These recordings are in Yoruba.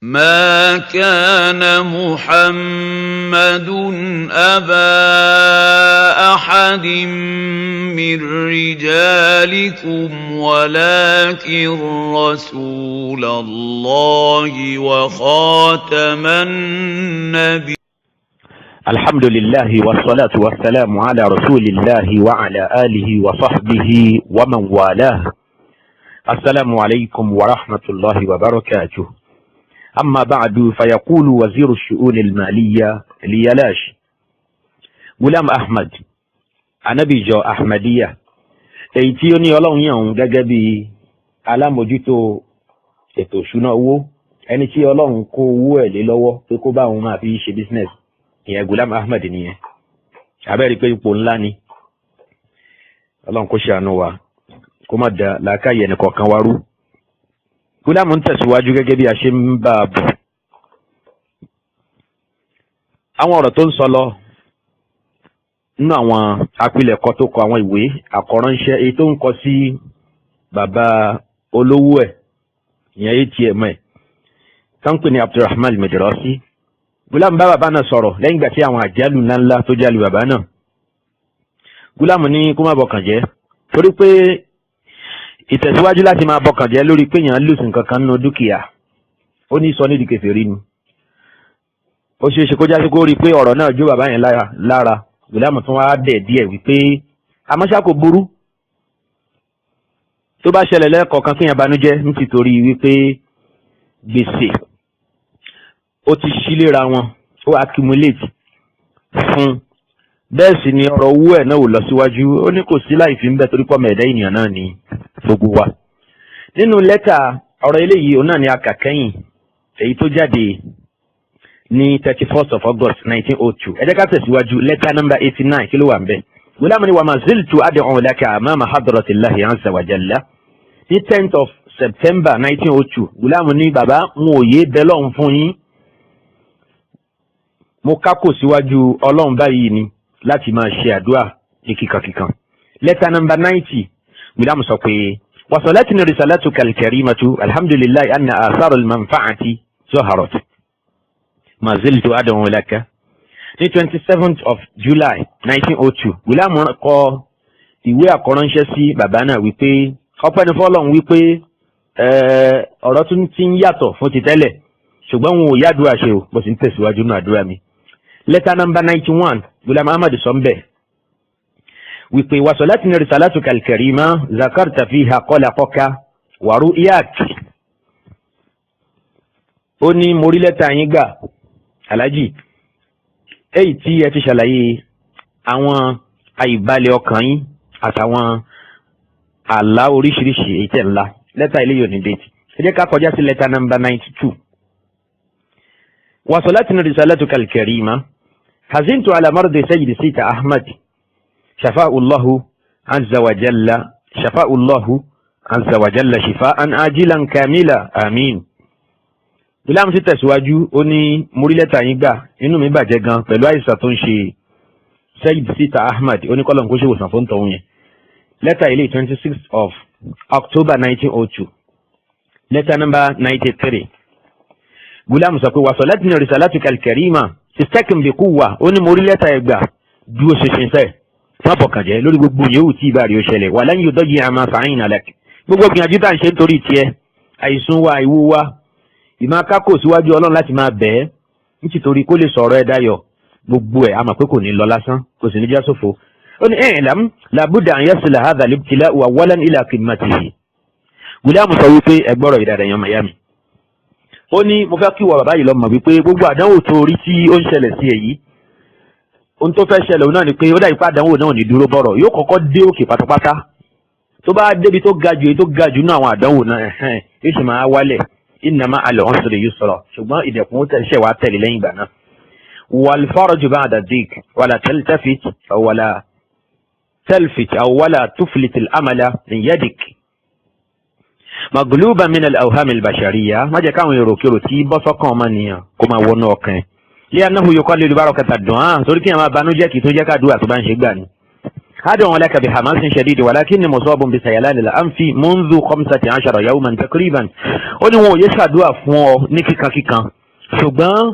ما كان محمد أبا أحد من رجالكم ولكن رسول الله وخاتم النبي. الحمد لله والصلاة والسلام على رسول الله وعلى آله وصحبه ومن والاه. السلام عليكم ورحمة الله وبركاته. أما بعد فيقول وزير الشؤون المالية ليلاش غلام أحمد Ànábì ìjọ Ahmadiyya èyí tí ó ní Ọlọ́run yàn òun gẹ́gẹ́ bí alámòjútó ètò ìṣúná owó, ẹni tí Ọlọ́run kó owó ẹ̀ lé lọ́wọ́ pé kó bá òun máa fi ṣe business, ìyẹn Ghulam Ahmad nìyẹn. Abẹ́rẹ́ pé ipò ńlá ni. Ọlọ́run kó ṣàánú wa kó má da làákàyè ẹnìkọ̀ọ̀kan wa rú. Ghulam ń tẹ̀síwájú gẹ́gẹ́ bí a ṣe ń bá a bọ̀. Àwọn ọ̀rọ̀ tó ń sọ lọ nínú àwọn àpilẹ̀kọ tó kọ àwọn ìwé àkọ́ránṣẹ́ èyí tó ń kọ sí bàbá olówó ẹ̀, ìyẹn ATM ẹ̀ tó ń pè ní Abdulrahman Madrasi. Ghulam bá bàbá náà sọ̀rọ̀ lẹ́yìn ìgbà tí àwọn àjálù ńláńlá tó jálù bàbá náà. Ghulam ní kó má bọkàn jẹ́ torí pé ìtẹ̀síwájú láti máa bọkàn jẹ́ lórí pé èèyàn lùsùn kankan nínú dúkìá ó ní sọ nídìí kèfèrí ni. Ó ṣeé ṣe kó jásí kó rí i pé ọ̀rọ̀ náà jó bàbá yẹn lára. Ghulam tún wá dẹ̀ díẹ̀ wípé àmọ́ṣá kò burú tó bá ṣẹlẹ̀ lẹ́ẹ̀kọ̀ọ̀kan kéèyàn banújẹ́ nítorí wípé gbèsè ó ti ṣíléra wọn, ó accumulate fún bẹ́ẹ̀ sì ni ọ̀rọ̀ owó ẹ̀ náà ò lọ síwájú. Ó ní kò sí láì fi ń bẹ torí pọ̀ mẹ́ẹ̀dá ènìyàn náà ní gbogbo wa. Nínú lẹ́tà ọ̀rọ̀ eléyìí òun náà ni a kà kẹ́yìn èyí tó jáde ní 31st of August 1902. Ẹ jẹ́ ká tẹ̀síwájú lẹ́tà number 89 kí ló wà ń bẹ̀. Ghulam ní wa ma ziltu ad'u laka amama hadratillahi azza wa jalla. Ní 10th of September 1902 Ghulam ní bàbá ń òye bẹ́lọ̀ fún yín, mo kákò síwájú Ọlọ́run báyìí ni láti máa ṣe àdúrà ní kíkankíkan. Lẹ́tà number 90 Ghulam sọ pé wasalatni risalatuka al-karimatu alhamdulillahi anna athar al-manfa'ati zaharat ma ziltu ad'u laka. Ní 27th of July 1902 Ghulam kọ ìwé àkọ́ránṣẹ́ sí bàbá náà wípé ọpẹ́ ni fọ́lọ́run wípé ọ̀rọ̀ tún ti ń yàtọ̀ fún ti tẹ́lẹ̀ ṣùgbọ́n wọn ò yádùá ṣe o, bó sì ń tẹ̀síwájú nínú àdúrà mi. Lẹ́tà number 91 Ghulam Ahmad sọ ń bẹ̀ wípé wasalatni risalatuka al-karima zakarta fiha qalaqaka wa ru'yak. Ó ní mo rí lẹ́tà yín gbà alájì èyí tí ẹ ti ṣàlàyé àwọn àìbalẹ̀ ọkàn yín àtàwọn àlá oríṣiríṣi èyí tẹ̀ ńlá. Lẹ́tà ilé yóò ní déètì. Ẹ jẹ́ ká kọjá sí lẹ́tà number 92. wasalatni risalatuka al-karima hazintu ala mardi sayyid Sita Ahmad shafa'ullahu azza wa jalla shifa'an ajilan kamila amin. Ghulam sì tẹ̀síwájú ó ní mo rí lẹ́tà yín gbà, inú mi bàjẹ́ gan pẹ̀lú àìsàn tó ń ṣe Sayyid Sita Ahmad, ó ní kọ́lọ̀ kó ṣe ìwòsàn fún tọ̀hún yẹn. Lẹ́tà ilé 26th of October 1902. Lẹ́tà number 93 Ghulam sọ pé wasalatni risalatuka al-karima istakim bi quwwa. Ó ní mo rí lẹ́tà ẹ̀ gbà dúró ṣinṣin sẹ́ẹ̀ má bọ̀kàn jẹ́ lórí gbogbo yòówù tí ìbá rí ó ṣẹlẹ̀ wa lan yudayyi'a ma sa'ayna lak. Gbogbo gbìyànjú tá à ń ṣe nítorí tiẹ̀, àìsùn wa àìwú wa, ìmọ̀ akákò síwájú Ọlọ́run láti máa bẹ̀ẹ́ nítorí kó lè sọ̀rọ̀ ẹ dáyọ̀, gbogbo ẹ̀ a mọ̀ pé kò ní lọ lásán, kò sì ní já sófo. Ó ní i'lam labudda an yasila hadha al-ibtila'u awwalan ila qimmatihi. Ghulam sọ wípé ẹgbọ́rọ̀ ìdàdà yan mayami. Ó ní mo fẹ́ kí wọ bàbá yìí lọ mọ̀ wípé gbogbo àdánwò tó rí tí ó ń ṣẹlẹ̀ sí èyí, ohun tó fẹ́ ṣẹlẹ̀ náà ni pé ó dà ipá àdánwò náà ní dúró bọ̀rọ̀, yóò kọ́kọ́ dé òkè pátápátá. Tó bá débi tó ga jù nínú àwọn àdánwò náà yóò sì máa wálẹ̀. Inna ma'al usri yusra, ṣùgbọ́n ìdẹ̀kùn ó tẹ̀sẹ̀ wá tẹ̀lé lẹ́yìn ìgbà náà. Wal faraju ba'da dhik wala taltafit aw wala tuflit al-amala min yadik. Magluba min al-awham al-bashariyya, má jẹ́ káwọn èrò kérò tí bọ́ sọ́kàn ọmọnìyàn kó máa wọnú ọkàn. Li'annahu yuqallilu barakata ad-du'a, torí kí ẹ máa banújẹ́ kì í tó jẹ́ ká dùà tó bá ń ṣe gbà ni. أدعو لك بحماس شديد ولكني مصاب بسيلان الأنف منذ 15 يوما تقريبا ó ní wọn ò yé ṣàdúrà fún ọ ní kíkankíkan ṣùgbọ́n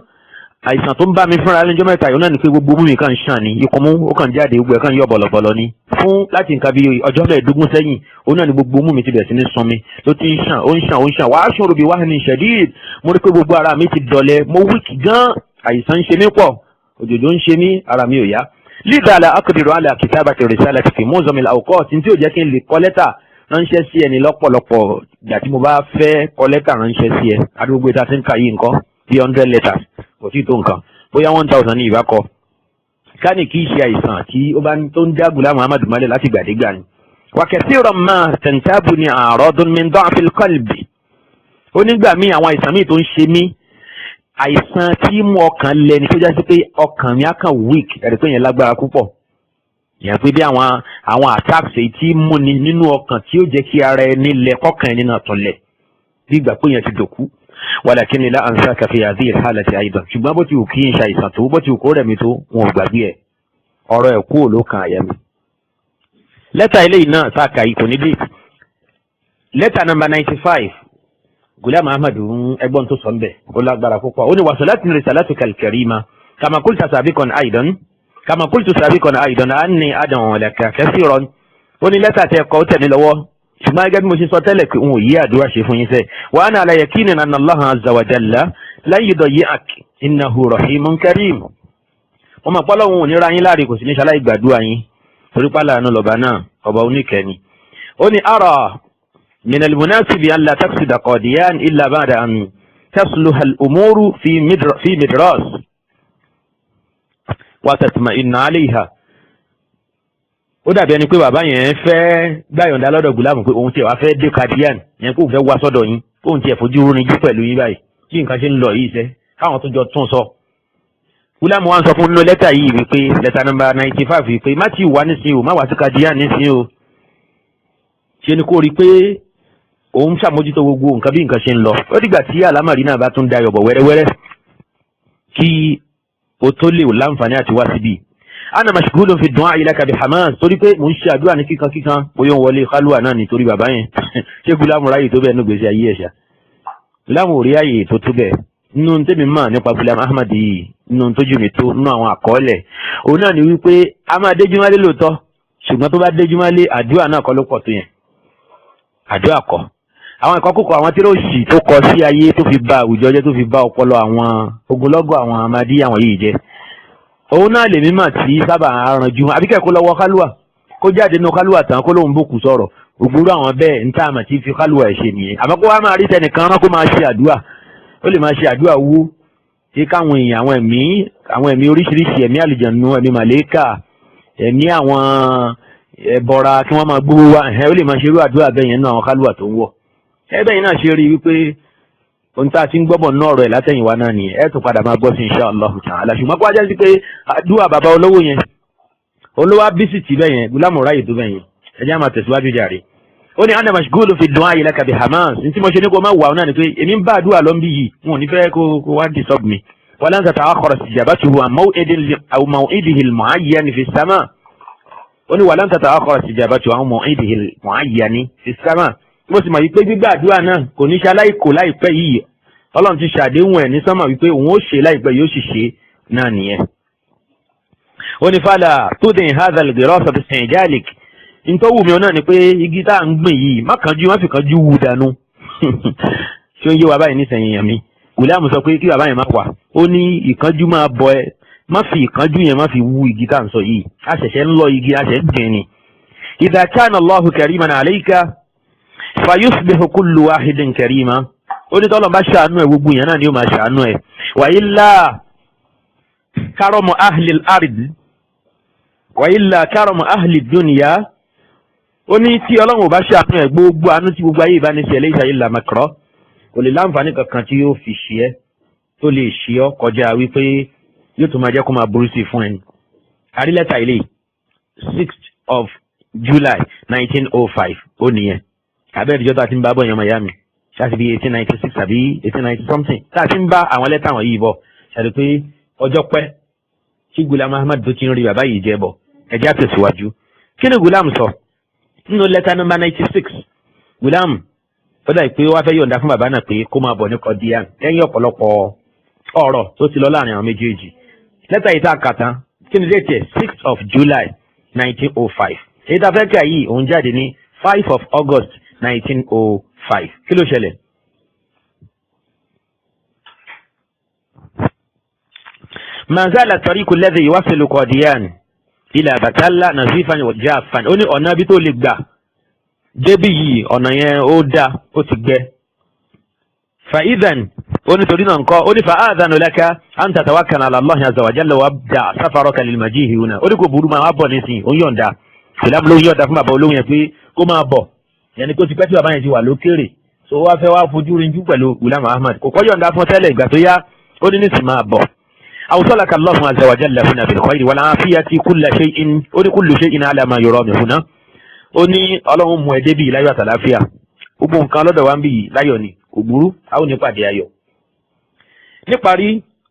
àìsàn tó ń bá mi fúnra lẹ́jọ́ mẹ́ta yìí náà ni pé gbogbo mú mi kàn ń ṣàn ní ikùn mú ó kàn jáde gbogbo ẹ̀ kàn yọ bọ̀lọ̀bọ̀lọ̀ ni fún láti nǹkan bíi ọjọ́ mẹ́ẹ̀ẹ́dógún sẹ́yìn òun náà ni gbogbo mú mi ti bẹ̀rẹ̀ sí ní sun mi ló ti ń ṣàn ó ń ṣàn wàá ṣòro bí wàá ní ṣẹ̀díd mo rí pé gbogbo ara mi ti dọ̀lẹ mo wíìkì gan àìsàn ń ṣe mí pọ̀ òjòjò ń ṣe mí ara mi ò yá lídà àlà akadiru àlà kitabati risalati fi muzamil awqat tí ó jẹ́ kí n lè kọ lẹ́tà ránṣẹ́ sí ẹni lọ́pọ̀lọpọ̀ ìgbà tí mo bá fẹ́ kọ lẹ́tà ránṣẹ́ sí ẹ àdúgbò ìta tí ń ka yìí nǹkan bí 100 letters kò tí tó nǹkan bóyá 1000 ní ìbákọ káni kì í ṣe àìsàn tí ó bá tó ń dá Ghulam Muhammad mọ́lẹ̀ láti gbàdégbà ni. wa kathiran ma tantabuni a'radun min da'fil qalbi ó nígbà míì àwọn àìsàn míì tó ń ṣe mí àìsàn tí mú ọkàn lẹ́ni tó jásí pé ọkàn mi á kàn weak ẹ̀rí pé yẹn lágbára púpọ̀ yẹn pé bí àwọn attacks èyí tí mú ni nínú ọkàn tí ó jẹ́ kí ara ẹni lẹ kọ́kàn ẹni náà tọ̀lẹ̀ bí ìgbà pé yẹn ti dòkú walakinni la ansaka fi hadhihi alhalati aidan ṣùgbọ́n bó ti wù kí n ṣàìsàn tó bó ti wù kó rẹ̀ mi tó wọn ò gbàgbé ẹ̀ ọ̀rọ̀ ẹ̀ kú ló kan àyà mi. lẹ́tà eléyìí náà sáàkà yìí kò ní déètì lẹ́tà number 95 Ghulam Muhammad ẹgbọ́n tó sọ ń bẹ̀ ó lágbára púpọ̀ ó ní wasalatni risalatuka al-karima kama qulta sabiqan aidan anni ad'u laka kathiran ó ní lẹ́tà tẹ́ kọ́ tẹ̀mí lọ́wọ́ ṣùgbọ́n gẹ́gẹ́ bí mo ṣe sọ tẹ́lẹ̀ pé òun ò yí àdúrà ṣe fún yín sẹ́ wa ana ala yakinin anna Allaha azza wa jalla lan yudayyi'ak innahu rahimun karim wọ́n máa pọ́lọ́ òun ò ní ra yín láre kò sí ní ṣaláì gbàdúrà yín torí pálá àánú lọ́ba náà ọba oníkẹ́ni ó ní ara من المناسب أن لا تقصد قاديان إلا بعد أن تصلح الأمور في مدراس وتطمئن عليها ó dàbí ẹni pé bàbá yẹn fẹ́ gbàyọ̀ǹda lọ́dọ̀ Ghulam pé òun tiẹ̀ wá fẹ́ dé Qadian yẹn kó fẹ́ wá sọ́dọ̀ yín kóun tiẹ̀ fojú rinjú pẹ̀lú yín báyìí kí nǹkan ṣe ń lọ yìí sẹ́ káwọn tó jọ tún sọ. Ghulam wa ń sọ fún nínú lẹ́tà yìí wípé lẹ́tà nọ́mbà 95 wípé má ti wà nísìnyí o má wá sí Qadian nísìnyí o ṣe ni kó rí pé òun ṣàmójútó gbogbo nǹkan bí nǹkan ṣe ń lọ ó dìgbà tí àlámàrí náà bá tún dayọ̀ bọ̀ wẹ́rẹ́wẹ́rẹ́ kí o tó lè láǹfààní àti wá síbí. ana mashghulun fi du'a ilaka bi hamas torí pé mò ń ṣe àdúrà ní kíkan bóyá wọlé kálúwà náà nítorí bàbá yẹn ṣé Ghulam ráyè tó bẹ́ẹ̀ ní gbèsè ayé ẹ̀ṣà Ghulam ò rí àyè tó bẹ́ẹ̀ nínú tèmi mọ̀ nípa Ghulam Ahmad yìí nínú tójú mi tó nínú àwọn àkọọ́lẹ̀ òun náà ni wípé a máa déjúmọ́lé lóòótọ́ ṣùgbọ́n tó bá déjúmọ́lé àdúrà náà kọ́ ló pọ̀ tó yẹn àdúrà kọ́ àwọn ìkọkúkọ àwọn tíròsì tó kọ sí ayé tó fi ba àwùjọ jẹ́ tó fi ba ọpọlọ àwọn ogunlọ́gọ̀ àwọn amadi àwọn yìí jẹ́ òun náà lè mímọ̀ tí sábà arànjú àbíkẹ́ kó lọ́wọ́ kálúwà kó jáde nínú kálúwà tán kó lóun bókù sọ̀rọ̀ ògbúrú àwọn bẹ́ẹ̀ ń tà àmà tí fi kálúwà ẹ̀ ṣe nìyẹn àmọ́ kó wá máa rí tẹnìkan rán kó máa ṣe àdúrà ó lè máa ṣe àdúrà wú kí káwọn èèyàn àwọn ẹ̀mí oríṣiríṣi ẹ̀mí àlùjànnú ẹ̀mí màlẹ́kà ẹ̀mí àwọn ẹ̀bọra kí wọ́n máa gbówó wá ó lè máa ṣerú àdúrà bẹ́ẹ̀ yẹn nínú àwọn kálúwà tó ń wọ̀ ẹbẹ́ yìí náà ṣe rí wípé ohun tá a ti ń gbọ́bọ̀ náà ọ̀rọ̀ ẹ̀ látẹ̀yìnwá náà nìyẹn ẹ̀ tó padà máa gbọ́ sí insha Allah ta'ala ṣùgbọ́n kó wájá sí pé àdúrà bàbá olówó yẹn olówó bísítì bẹ́ẹ̀ yẹn Ghulam ráyè tó bẹ́ẹ̀ yẹn ẹjẹ́ máa tẹ̀síwájú jàre. ó ní ana mashghulun fi du'a ilaka bi hamas ní tí mo ṣe ní kó má wà náà ni pé èmi ń bá àdúrà lọ bí yìí wọn ò ní fẹ́ kó wá disturb mi walan tata'akhkhara istijabatuhu an maw'idihi al-mu'ayyan fi as-sama' ó ní walan tata'akhkhara istijabatuhu an maw'idihi al-mu'ayyan fi as-sama' mo sì mọ̀ wípé gbígbà àdúrà náà kò ní ṣe aláìkò láìpẹ́ yìí Ọlọ́run ti ṣàdéhùn ẹ̀ ní sánmà wípé òun ó ṣe láìpẹ́ yóò sì ṣe náà nìyẹn. ó ní fàlà tó dé hazal dirasa fi sìn jalik nítorí wù mí náà ni pé igi tá à ń gbìn yìí má fi kánjú wù dànù ṣé ó ń yé wa báyìí nísìnyí yẹn mi Ghulam sọ pé kí bàbá yẹn má wà ó ní ìkánjú máa bọ ẹ má fi ìkánjú yẹn má fi wù igi tá à ń sọ yìí a ṣẹ̀ṣẹ̀ ń lọ igi a ṣẹ̀ gbìn ni. idha kana Allahu kariman alayka fayusbihu kullu wahidin karima ó ní tọ́lọ̀ bá ṣàánú ẹ̀ gbogbo yẹn náà ni ó máa ṣàánú ẹ̀ wa illa karamu ahli al-ard wa illa karamu ahli dunya ó ní tí Ọlọ́run ò bá ṣàánú ẹ̀ gbogbo àánú tí gbogbo ayé ìbánisẹ̀ laysa illa makra kò lè láǹfààní kankan tí yóò fi ṣe ẹ́ tó lè ṣe ọ́ kọjá wípé yóò tún máa jẹ́ kó máa burú sí fún ẹni. àrílẹ̀ta ilé 6th of July 1905 ó nìyẹn abẹ́rẹ́ ìjọba tí ń bá bọ̀ yẹn ọmọ ìyá mi ṣáàtì bí 1896 àbí 1890 something táà tí ń bá àwọn lẹ́tà àwọn yìí bọ̀ ṣàdé pé ọjọ́ pẹ́ tí Ghulam Ahmad tó ti ń rí bàbá yìí jẹ́ bọ̀ ẹ̀jẹ̀ àtẹ̀síwájú kí ni Gulam sọ nínú lẹ́tà nọ́mbà 96 Gulam ó dà pé wọ́n fẹ́ yọ̀ǹda fún bàbá náà pé kó máa bọ̀ ní Qadian lẹ́yìn ọ̀pọ̀lọpọ̀ ọ̀rọ̀ tó ti lọ láàrin àwọn méjèèjì. lẹ́tà yìí tá a kà tán kí ni déètì 6th of July 1905 èyí tá a fẹ́ kà yìí òun jáde ní 5 of August 1905 kí ló ṣẹlẹ̀. ما زال الطريق الذي يوصل قاديان إلى بتالة نظيفا وجافا ó ní ọ̀nà bí tó lè gbà débi yìí ọ̀nà yẹn ó dá ó ti gbẹ. فإذن ó ní torí náà ńkọ́ ó ní فآذن لك أن تتوكل على الله عز وجل وابدأ سفرك للمجيء هنا ó ní kò burú máa bọ̀ nísìnyí ó ń yọ̀ǹda ìlànà ló ń yọ̀ǹda fún bàbá olóhùn yẹn pé kó máa bọ̀ yẹn ni kó ti pẹ́ tí bàbá yẹn ti wà lókèrè tó wá fẹ́ wá fojú rinjú pẹ̀lú Ghulam Ahmad kò kọ́ yọ̀ǹda fún tẹ́lẹ̀ ìgbà tó yá ó ní nísìnyí máa bọ̀. أوصلك الله عز وجل هنا بالخير والعافية كل شيء أني كل شيء على ما يرام هنا أني اللهم ودبي لا يتلافيا وبون كان لدى وانبي لا يوني وبرو أو نقاد يايو níparí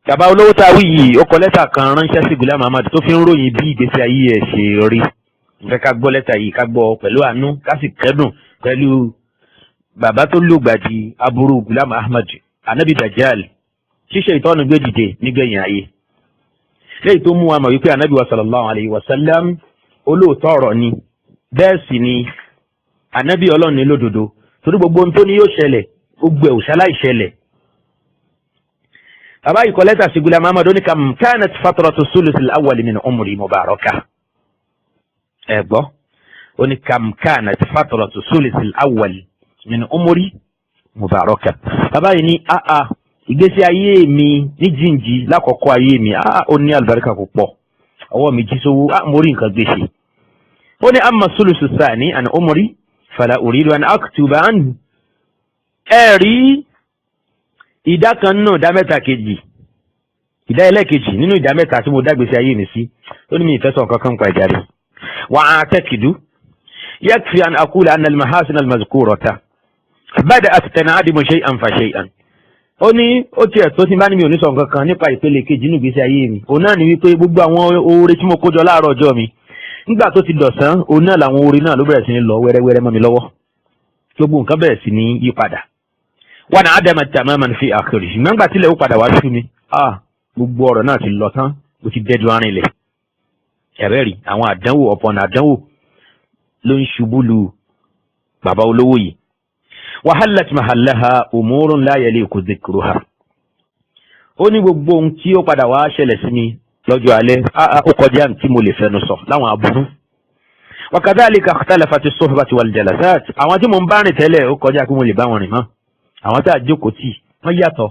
bàbá olówó tá a wí yìí ó kọ lẹ́tà kan ránṣẹ́ sí Ghulam Ahmad tó fi ń ròyìn bí ìgbésí ayé ẹ̀ ṣe rí nfẹ́ ká gbọ́ lẹ́tà yìí ká gbọ́ pẹ̀lú àánú ká sì kẹ́dùn pẹ̀lú bàbá tó lògbàdì aburú Ghulam Ahmad anabi Dajjal ṣíṣe ìtọ́nu gbé dìde nígbẹ̀yìn ayé lẹ́yìn tó mú wa mọ̀ wípé anabi wa sallallahu alayhi wa sallam olóòótọ́ ọ̀rọ̀ ni bẹ́ẹ̀ sì ni anabi ọlọ́run ní lódodo torí gbogbo ohun tó ní yóò ṣẹlẹ̀ gbogbo ẹ̀ òṣàlá ìṣẹlẹ̀. bàbá yìí kọ lẹ́tà sí Ghulam Ahmad ó ní kam kanat fatratu sulus al-awwal min umri mubaraka ẹ gbọ́ ó ní kam kanat fatratu sulus al-awwal min umri mubaraka bàbá yìí ní ìgbésí ayé mi ní jíǹjì lákọ̀ọ́kọ́ ayé mi ó ní àlùbáríkà púpọ̀ ọwọ́ mi jí sówó mo rí nǹkan gbèsè ó ní amma sulusu sani an umri fala uridu an aktuba anhu ẹ rí ìdá kan nínú ìdá mẹ́ta kejì ìdá ẹlẹ́kejì nínú ìdá mẹ́ta tí mo dá gbèsè ayé mi sí ó ní mi ìfẹ́ sọ kankan pa ìjà rẹ̀ wa a'taqidu yakfi an aqula anna al-mahasin al-mazkurata bada'at tan'adimu shay'an fa shay'an ó ní ó tiẹ̀ tó ti bá ní mi ò ní sọ nǹkan kan nípa ìpele kejì nínú ìgbésí ayé mi òun náà ni wípé gbogbo àwọn oore tí mo kó jọ láàárọ̀ ọjọ́ mi nígbà tó ti dọ̀sán òun náà làwọn oore náà ló bẹ̀rẹ̀ sí ní lọ wẹ́rẹ́wẹ́rẹ́ mọ́ mi lọ́wọ́ gbogbo nǹkan bẹ̀rẹ̀ sí ní yí padà wọn náà ádámà tamaman fi àkèrè nígbà tílẹ̀ ó padà wá sí mi gbogbo ọ̀rọ̀ náà ti lọ tán ó ti dẹ́dun arìnlẹ̀ ẹ̀rẹ́ rí àwọn àdánwò ọ̀pọ̀nà àdánwò ló ń ṣubú lu bàbá olówó yìí وحلت محلها أمور لا يليق ذكرها ó ní gbogbo ohun tí ó padà wá ṣẹlẹ̀ sí mi lọ́jọ́ alẹ́ ó kọjá tí mo lè fẹnu sọ láwọn aburú وكذلك اختلفت الصحبة والجلسات àwọn tí mo ń bá rìn tẹ́lẹ̀ ó kọjá kí mo lè bá wọn rìn mọ́ àwọn tá a jókòó tì wọ́n yàtọ̀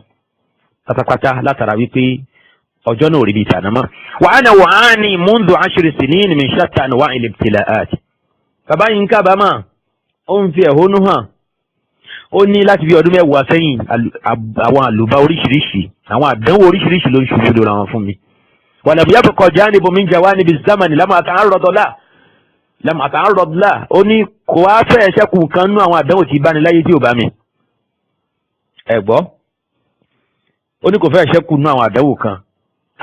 pátápátá látara wípé ọjọ́ náà ò rí bíi tàná mọ́. وأنا أعاني منذ 10 سنين من شتى أنواع الابتلاءات bàbá yìí ń kábàámà ó ń fi ẹ̀hónú hàn ó ní láti bí ọdún mẹ́wàá sẹ́yìn àwọn àlùbá oríṣiríṣi àwọn àdánwò oríṣiríṣi ló ń ṣubú lóra wọn fún mi. ولم يبق جانب من جوانب الزمن لم أتعرض له ó ní kò wá fẹ́ ṣẹ́kù kan nú àwọn àdánwò tí bá ní láyé tí ò bá mi. ẹ gbọ́ ó ní kò fẹ́ ṣẹ́kù nú àwọn àdánwò kan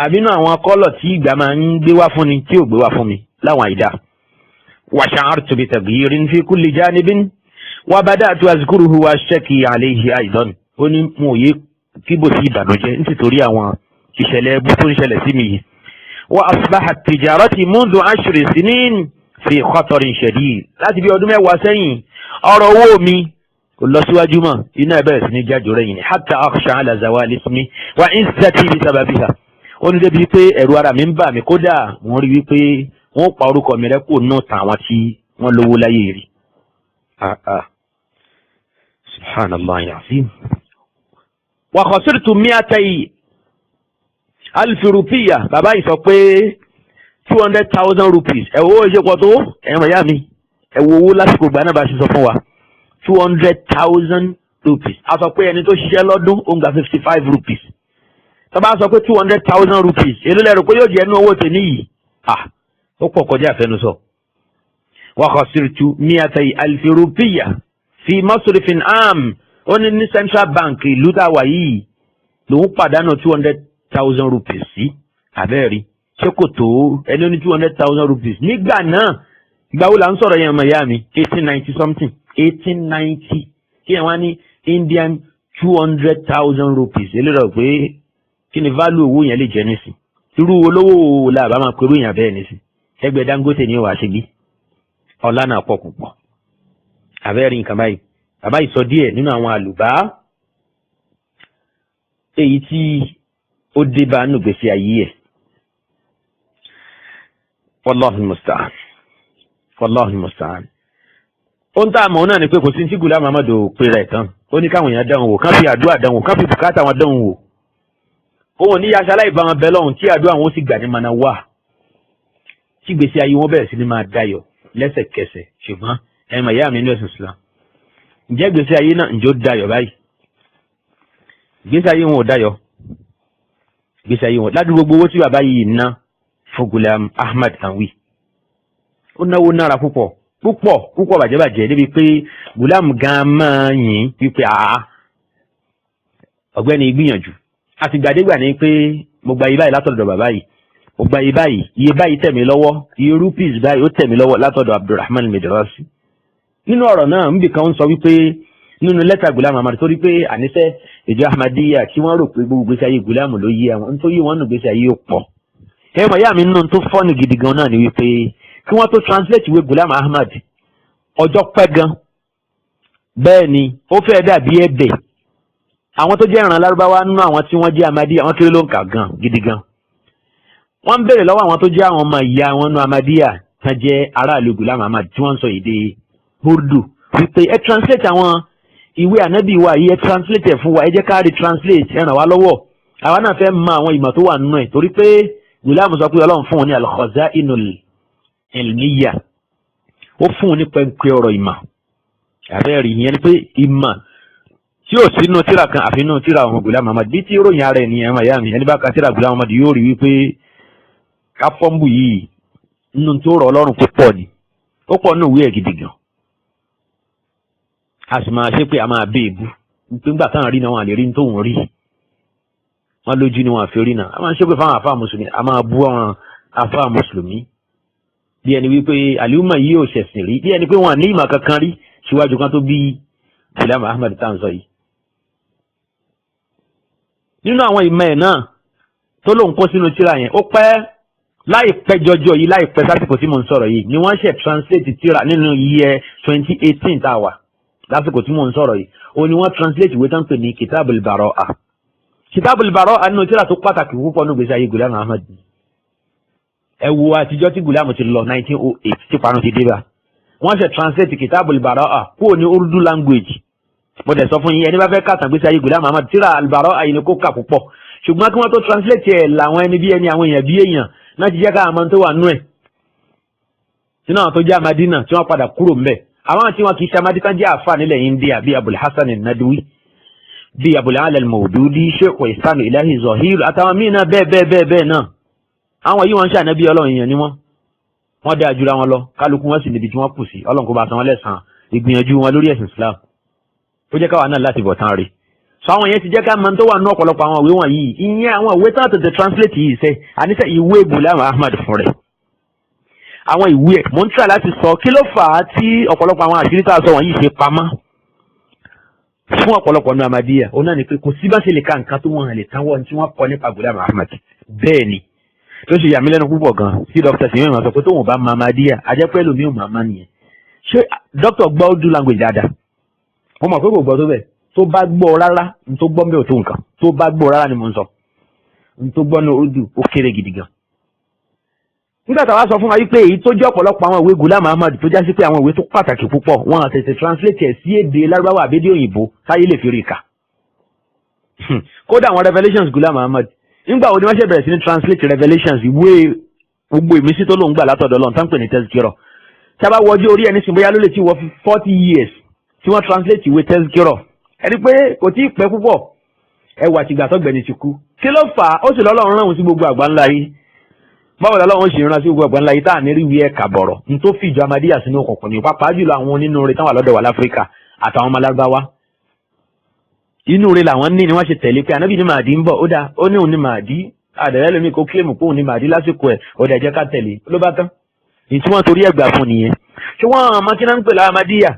àbí nú àwọn kọ́lọ̀ tí ìgbà máa ń gbé wá fún ni tí ò gbé wá fún mi láwọn àìdá. وشعرت بتغيير في كل جانب وبدأت أذكره وأشتكي عليه أيضا ó ní mo yé kíbò sí ìbànújẹ́ nítorí àwọn ìṣẹ̀lẹ̀ ẹbú tó ń ṣẹlẹ̀ sí mi yìí. وأصبحت تجارتي منذ 10 سنين في خطر شديد láti bí ọdún mẹ́wàá sẹ́yìn ọ̀rọ̀ owó mi kò lọ síwájú mọ́ iná ẹ̀ bẹ̀rẹ̀ sí ní jájò rẹ̀ yìí حتى أخشى على زوال اسمي وعزتي بسببها ó ní débi pé ẹ̀rù ara mi ń bà mí kódà wọ́n rí wípé wọ́n pa orúkọ mi rẹ́ kó nù tàwọn tí wọ́n lówó láyé rí. subhanallah al-azim. wa khasirtu 200,000 rupiya bàbá yìí sọ pé 200,000 rupees ẹ̀wọ́ ìṣepọ̀ tó ẹ̀wọ̀n ìyá mi ẹ̀wọ̀ owó lásìkò gbà náà bá ṣe sọ fún wa 200,000 rupees a sọ pé ẹni tó ṣiṣẹ́ lọ́dún ó ń gba 55 rupees tọ́ba sọ pé 200,000 rupees èló lẹ́rù pé yóò jẹ́ inú owó tèmi yìí ó pọ̀ kọjá àfẹnusọ. wa khasirtu 200,000 rupiya fi masrifin am ó ní central bank ìlú tá a wà yìí lòun pàdánù 200,000 rupees sí abẹ́rẹ́ ṣé kò tó ẹni ó ní 200,000 rupees nígbà náà ìgbà wo là ń sọ̀rọ̀ yẹn ọmọ ìyá mi 1890 something 1890 kí ẹ̀ wá ní Indian 200,000 rupees eléyìí pé kí ni value owó yẹn lè jẹ́ nísìn irú olówó la bá máa pẹ̀lú èèyàn bẹ́ẹ̀ nísìn ẹgbẹ́ Dangote ni wàá ṣe bí ọ̀la náà pọ̀ púpọ̀ àbẹ́rẹ́ nǹkan báyìí bàbá yìí sọ díẹ̀ nínú àwọn àlùbá èyí tí ó dé bá nù gbèsè ayé ẹ̀ Wallahu musta'an Wallahu musta'an ohun tá a mọ̀ náà ni pé kò sí tí Ghulam Ahmad pé rẹ̀ tán ó ní káwọn èèyàn dáhùn wò kán fi àdúrà dáhùn wò kán fi bùkátà wọn dáhùn wò òun ní yaṣẹ́ aláìbá wọn bẹ lọ́hùn tí àdúrà wọn ó sì gbà ní mana wà tí gbèsè ayé wọn bẹ̀rẹ̀ sí ni máa dayọ̀ lẹ́sẹ̀kẹsẹ̀ ṣùgbọ́n ẹ̀mọ̀ ìyá mi ní ẹ̀sìn Islam ǹjẹ́ gbèsè ayé náà ǹjẹ́ ó dayọ̀ báyìí gbèsè ayé wọn ò dayọ̀ gbèsè ayé wọn ládùúgbò gbogbo owó tí bàbá yìí ná fún Ghulam Ahmad Tanwi ó náwó nára púpọ̀ bàjẹ́bàjẹ́ débi pé Ghulam gan máa yìn wípé ọ̀gbẹ́ni gbìyànjú àtìgbàdégbà ni pé mo gba iye báyìí látọ̀dọ̀ bàbá yìí mo gba iye báyìí tẹ̀ mí lọ́wọ́ iye rupees báyìí ó tẹ̀ mí lọ́wọ́ látọ̀dọ̀ Abdulrahman Madrasi nínú ọ̀rọ̀ náà níbi kan ń sọ wípé nínú lẹ́tà Ghulam Ahmad torí pé àníṣe ìjọ Ahmadiyya tí wọ́n rò pé gbogbo gbèsè ayé Ghulam ló yé àwọn nítorí wọ́n nù gbèsè ayé ó pọ̀ ẹ̀mọ̀ ìyá mi nínú tó fọ́ọ̀nì gidi gan náà ni wípé kí wọ́n tó translate ìwé Ghulam Ahmad ọjọ́ pẹ́ gan bẹ́ẹ̀ ni ó fẹ́ dàbí ẹ̀bẹ̀ àwọn tó jẹ́ ìran lárúbáwá nínú àwọn tí wọ́n jẹ́ Ahmadiyya àwọn kéré ló ń kà gan gidi gan wọ́n ń béèrè lọ́wọ́ àwọn tó jẹ́ àwọn ọmọ ìyá wọn nínú Ahmadiyya tán jẹ́ aráàlú Ghulam Ahmad tí wọ́n ń sọ èdè Urdu wípé ẹ translate àwọn ìwé ànábì wa yìí ẹ translate ẹ̀ fún wa ẹ jẹ́ ká rí translate ẹ ràn wá lọ́wọ́ àwa náà fẹ́ mọ àwọn ìmọ̀ tó wà nínú ẹ̀ torí pé Ghulam sọ pé Ọlọ́run fún òun ní al-khaza'inul ilmiyya ó fún un ní pẹ́ńpẹ́ ọ̀rọ̀ ìmọ̀ àbẹ́rẹ́ ìyẹn ni pé ìmọ̀ tí ó sínú tíra kan àfi inú tíra ọmọ Ghulam Ahmad bí tí ròyìn ara ẹ̀ ní ẹ̀mọ̀ ìyá mi ẹni bá ka tíra Ghulam Ahmad yóò rí wípé káfọ́ǹbù yìí nínú tó rọ̀ Ọlọ́run púpọ̀ ni ó pọ̀ nínú ìwé ẹ̀ gidi gan a sì máa ṣe pé a máa bẹ èbú nígbà táwọn rí náà wọn àlè rí ní tóun rí wọn lójú ni wọn àfi rí náà a máa ṣe pé fáwọn àfáà mùsùlùmí a máa bú àwọn àfáà mùsùlùmí bí ẹni wípé àlùmọ̀ yìí ò ṣẹ̀sìn rí bí ẹni pé wọn ní ìmọ̀ kankan rí síwájú kan tó bí Ghulam Ahmad tá à ń sọ yìí. nínú àwọn ìmọ̀ ẹ̀ náà tó lóun kó sínú tírà yẹn ó pẹ́ láìpẹ́ jọjọ yìí láìpẹ́ sásìkò tí mò ń sọ̀rọ̀ yìí ni wọ́n ṣe translate tírà nínú year 2018 tá a wà lásìkò tí mò ń sọ̀rọ̀ yìí ó ní wọ́n translate ìwé tán pè ní Kitabul Bara'ah. Kitabul Bara'ah nínú tírà tó pàtàkì púpọ̀ ní ìgbésí ayé Ghulam Ahmad ẹ wo àtijọ́ tí Ghulam ti lọ 1908 tí parun ti dé bá wọ́n ṣe translate Kitabul Bara'ah kúrò ní Urdu language mo dẹ̀ sọ fún yín ẹni bá fẹ́ kàtàn gbèsè ayé Ghulam Ahmad tírà al-Bara'ah yìí ni kó kà púpọ̀ ṣùgbọ́n kí wọ́n tó translate ẹ̀ làwọn ẹni bí ẹni àwọn èèyàn bí èèyàn náà ti jẹ́ ká àmọ́ tó wà nú ẹ̀ sínú àwọn tó jẹ́ Ahmadina tí wọ́n padà kúrò ńbẹ̀ àwọn tí wọ́n kì í ṣe Ahmadi tán jẹ́ àfà nílẹ̀ India bíi Abul Hasan al-Nadwi bíi Abul Ala al-Mawdudi Sheikh Ihsan Ilahi Zahir àtàwọn míì náà bẹ́ẹ̀ náà àwọn yìí wọ́n ń ṣànábí Ọlọ́run èèyàn ni wọ́n dá jura wọn lọ kálukú wọn sì níbi tí wọ́n kù sí Ọlọ́run kó bá san wọn lẹ́san ìgbìyànjú wọn lórí ẹ̀sìn Islam ó jẹ́ káwa náà láti bọ̀ tán rí so àwọn yẹn ti jẹ́ ká mọ̀ tó wà ní ọ̀pọ̀lọpọ̀ àwọn ìwé wọ̀nyí ìyẹn àwọn ìwé tó àtẹ̀tẹ̀ translate yìí sẹ́ àníṣe ìwé Ghulam Ahmad fún rẹ̀ àwọn ìwé ẹ̀ mò ń try láti sọ kí ló fà á tí ọ̀pọ̀lọpọ̀ àwọn àṣírí tá a sọ wọ̀nyí ṣe pamọ́ fún ọ̀pọ̀lọpọ̀ ní Ahmadiyya ó náà ni pé kò sí bá ṣe lè ka nǹkan tó wọ́n lè tán wọ́n tí wọ́n kọ́ nípa Ghulam Ahmad bẹ́ẹ̀ ni tó ṣe yà mí lẹ́nu púpọ̀ gan tí dókítà sì mẹ́rin sọ pé tóun bá ma Ahmadiyya ajẹ́pẹ́ lómi ò máa má nìyẹn ṣé dókítà gbọ́ Urdu language dáadáa mo mọ̀ pé kò gbọ́ tó bẹ̀ tó bá gbọ́ rárá n tó gbọ́ mbẹ́ ò tó nǹkan tó bá gbọ́ rárá ni mo ń sọ n tó gbọ́ ní Urdu ó kéré gidi gan. nígbà táwa sọ fún wa wípé èyí tó jẹ́ ọ̀pọ̀lọpọ̀ àwọn ìwé Ghulam Ahmad tó já sí pé àwọn ìwé tó pàtàkì púpọ̀ wọn àtẹ̀tẹ̀ translate ẹ̀ sí èdè Lárúbáwá àbédé òyìnbó táyé lè fi rí kà kódà àwọn Revelations Ghulam Ahmad nígbà wo ni wọ́n ṣe bẹ̀rẹ̀ sí ní translate Revelations ìwé gbogbo ìmísí tó lóun gbà látọ̀dọ̀ Ọlọ́run tán pè ní Tazkirah tí a bá wọjú orí ẹni sìn bóyá ló lè ti wọ 40 years tí wọ́n translate ìwé Tazkirah ẹni pé kò tí ì pẹ́ púpọ̀ ẹwà tìgbà tọ́gbẹ̀ni ti kú kí ló fà á ó sì lọ́lọ́run rán òun sí gbogbo àgbáńlá yìí báwo lọ́lọ́run sì rán sí gbogbo àgbáńlá yìí tá à ní rí ìwé ẹ̀ka bọ̀rọ̀ ní tó fìjọ Ahmadiyya sínú òkùnkùn ní pàápàá jùlọ àwọn onínúure táwọn àlọ́dọ̀ wà láfíríkà àtàwọn ọmọ Lárúbáwá inú rẹ̀ làwọn ní ni wọ́n ṣe tẹ̀lé pé ànábì ní màdí ń bọ̀ ó dá ó ní òun ní màdí àdẹ̀rẹ́ lómi kó kílèmù pé òun ní màdí lásìkò ẹ̀ ó dẹ̀ jẹ́ ká tẹ̀lé ló bá tán ní tí wọ́n torí ẹ̀gbà fún nìyẹn ṣé wọ́n àmọ́ kí náà ń pè láàmádíyà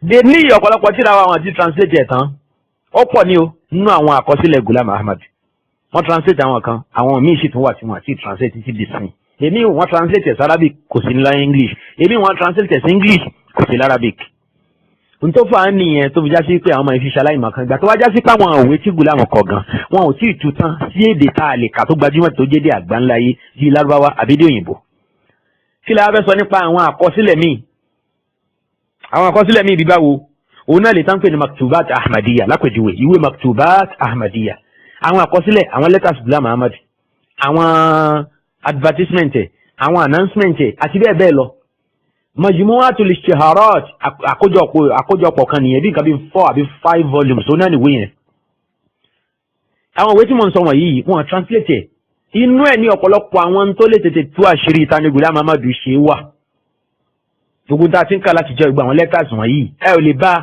dé ní ọ̀pọ̀lọpọ̀ tíra wa àwọn àti translate ẹ̀ tán ó pọ̀ ní o nínú àwọn àkọsílẹ̀ Ghulam Ahmad wọ́n translate àwọn kan àwọn míì sì tún wà tí wọ́n àti translate títí di sin èmi wọ́n translate ẹ̀ sí Arabic kò sí ní English èmi wọ́n translate ẹ̀ sí English kò sí ní Arabic n tó fà á nìyẹn tó fi já sí pé àwọn ọmọ ìfiṣẹ́ aláìmọ̀ kan gbà tó wá já sí pé àwọn òwe tí Ghulam kọ gan wọn ò tí ì tu tán sí èdè tá a lè kà tó gbajúmọ̀ tó jẹ́ dé àgbáńláyé bíi Lárúbáwá àbídé òyìnbó kí la fẹ́ sọ nípa àwọn àkọsílẹ̀ míì bí báwo òun náà lè tán pé ní maktubat ahmadiyya lápèjúwe ìwé maktubat ahmadiyya àwọn àkọsílẹ̀ àwọn letters Ghulam Ahmad àwọn advertisement àwọn announcement àti bẹ́ẹ̀ bẹ́ẹ̀ lọ majmu'atul ishtiharat àkójọpọ̀ kan nìyẹn bí nǹkan bí 4 àbí 5 volumes ó náà nìwé yẹn àwọn ìwé tí mo ń sọ wọ̀nyí wọ́n translate ẹ̀ inú ẹ̀ ní ọ̀pọ̀lọpọ̀ àwọn tó lè tètè tú àṣírí ìtàn Ghulam Ahmad ṣe wà gbogbo tá a ti ń kà láti jẹ́ ìgbà àwọn letters wọ̀nyí ẹ ò lè bá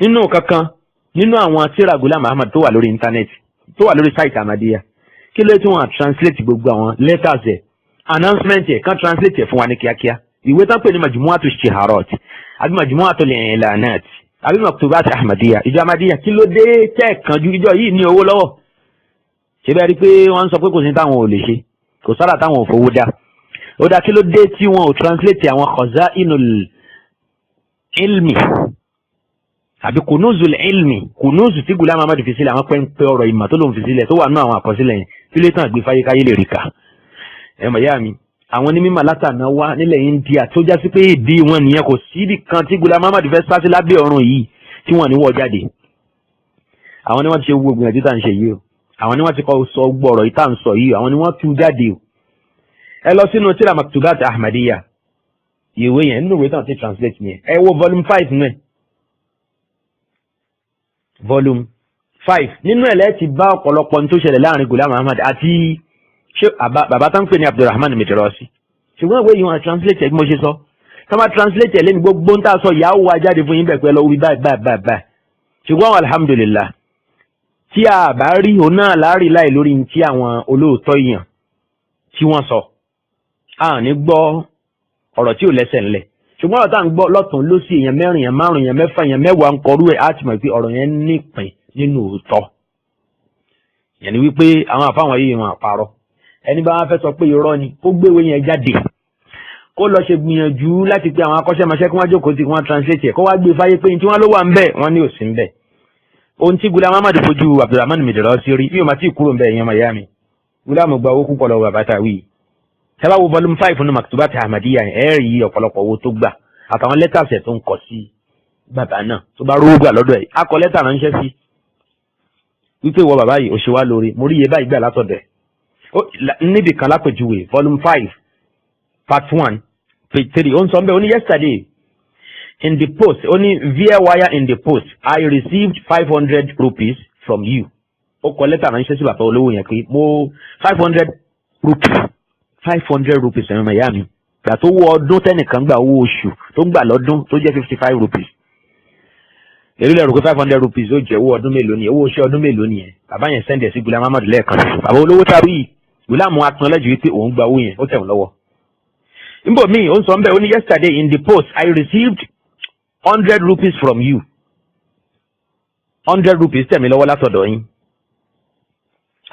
nínú kankan nínú àwọn tírà Ghulam Ahmad tó wà lórí internet tó wà lórí site Ahmadiyya kí ló tí wọ́n translate gbogbo àwọn letters ẹ̀ announcement ẹ̀ kan translate ẹ̀ fún wa ní kíákíá ìwé tán pè ní majmu'atul ishtiharat àbí majmu'atul i'lanat àbí maktubat Ahmadiyya ìjọ Ahmadiyya kí ló dé tẹ́ẹ̀kanjú ìjọ yìí ní owó lọ́wọ́ ṣe bẹ́ẹ̀ rí pé wọ́n ń sọ pé kò sí táwọn ò lè ṣe kò sára táwọn ò fowó dá ó dá kí ló dé tí wọn ò translate àwọn khaza'inul ilmi àbí kunuzul ilmi kunuzu tí Ghulam Ahmad fi sílẹ̀ àwọn pẹ́ńpẹ́ ọ̀rọ̀ ìmọ̀ tó lòun fi sílẹ̀ tó wà nínú àwọn àkọsílẹ̀ yẹn tí lè tàn gbé fáyé káyé lè rí kà ẹ mọ̀ yá mi àwọn ní mímọ̀ látàná wá nílẹ̀ India tó já sí pé èdè wọn nìyẹn kò síbi kan tí Ghulam Ahmad fẹ́ sá sí lábẹ́ ọ̀run yìí tí wọ́n ní wọ́ jáde àwọn ni wọ́n ti ṣe gbogbo ìgbìyànjú tá à ń ṣe yìí o àwọn ni wọ́n ti kọ́ sọ gbọ́rọ̀ yìí tá à ń sọ yìí àwọn ni wọ́n tú jáde o ẹ lọ sínú tírà maktubat Ahmadiyya ìwé yẹn nínú ìwé tán ti translate yẹn ẹ wo volume 5 nínú ẹ volume 5 nínú ẹ̀ lẹ́ẹ̀ ti bá ọ̀pọ̀lọpọ̀ ní tó ṣẹlẹ̀ láàrin Ghulam Ahmad àti bàbá tán pè ní Abdulrahman Midrasi ṣùgbọ́n ìwé yìí wọn translate ẹ̀ bí mo ṣe sọ tá máa translate ẹ̀ lẹ́nu gbogbo ń tà sọ ìyàwó wa jáde fún yín bẹ̀ pẹ́ lọ́wọ́ báyìí ṣùgbọ́n alhamdulillah tí a bá rí òun náà láàrí láì lórí tí àwọn olóòótọ́ èèyàn tí wọ́n sọ a ní gbọ́ ọ̀rọ̀ tí ò lẹ́sẹ̀ ńlẹ̀ ṣùgbọ́n ọ̀rọ̀ tá à ń gbọ́ lọ́tún lósì èèyàn 4 èèyàn 5 èèyàn 6 èèyàn 10 ń kọrú ẹ̀ á ti mọ̀ pé ọ̀rọ̀ yẹn nípìn nínú òótọ́ yẹn ni wípé àwọn àfáwọn yìí wọn àparọ́ ẹni bá wọn fẹ́ sọ pé irọ́ ni kó gbéwé yẹn jáde kó lọ ṣe gbìyànjú láti pe àwọn akọ́ṣẹ́mọṣẹ́ kí wọ́n jókòó tí wọ́n translate ẹ̀ kó wá gbé fáyé pé tí wọ́n ló wà ń bẹ̀ wọ́n ní òsì ń bẹ̀ ohun tí Ghulam Ahmad fojú Abdulrahman Midrasi rí bí o máa ti kúrò ń bẹ̀ yẹn Miami Ghulam gba owó púpọ̀ lọ́wọ́ bàbá tàwí tẹ́lá wo volume 5 nínú maktubat Ahmadiyya ẹ̀ rí ọ̀pọ̀lọpọ̀ owó tó gbà àtàwọn letters ẹ̀ tó ń kọ sí bàbá náà tó bá rówó gbà lọ́dọ̀ ẹ̀ akọ lẹ́tà ránṣẹ́ sí wípé wọ bàbá yìí òṣèwà lórí mo rí iye báyìí gbà látọ̀dẹ̀ níbi kan lápèjúwe volume 5 part 1 page 3 ó ń sọ ń bẹ́ ó ní yesterday in the post ó ní via wire in the post I received 500 rupees from you ó kọ lẹ́tà ránṣẹ́ sí bàbá olówó yẹn pé mo 500 rupees ẹ̀rọ ìyá mi gbà tó wọ ọdún tẹ́nìkan gbà owó oṣù tó gbà lọ́dún tó jẹ́ 55 rupees èrí lẹ́rù pé 500 rupees ó jẹ́ owó ọdún mélòó ni owó oṣù ọdún mélòó ni ẹ̀ bàbá yẹn sẹ́ndẹ̀ sí Ghulam Ahmad lẹ́ẹ̀kan bàbá olówó tàbí yìí Ghulam acknowledge wípé òun gba owó yẹn ó tẹ̀ wọ́n lọ́wọ́ níbo míì ó ń sọ ń bẹ́ẹ̀ ó ní yesterday in the post I received 100 rupees from you 100 rupees tẹ̀ mí lọ́wọ́ látọ̀dọ̀ yín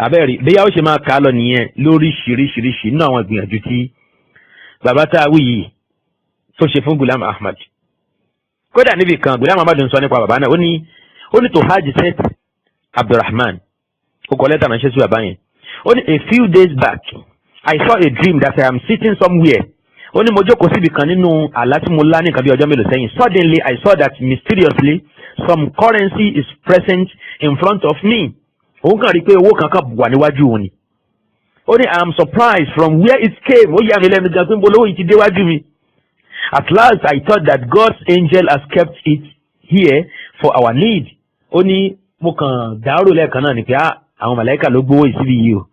abẹ́rẹ́ bí yàwó ṣe máa kà á lọ nìyẹn lóríṣiríṣiríṣi nínú àwọn ìgbìyànjú tí bàbá tá a wí yìí tó ṣe fún Ghulam Ahmad kódà níbi kan Ghulam Ahmad ń sọ nípa bàbá náà ó ní tó hajj set Abdulrahman ó kọ lẹ́tà ránṣẹ́ sí bàbá yẹn ó ní a few days back I saw a dream that I am sitting somewhere ó ní mo jókòó síbi kan nínú àlá tí mo lá ní nǹkan bí ọjọ́ mélòó sẹ́yìn suddenly I saw that mysteriously some currency is present in front of me òun kàn rí i pé owó kankan wà níwájú òun ni ó ní I am surprised from where it came ó yà mí lẹ́nu gan pé bolówó yìí ti déwájú mi at last I thought that God's angel has kept it here for our need ó ní mo kàn dárò lẹ́ẹ̀kan náà ni pé àwọn màláíkà ló gbówó yìí síbi yìí o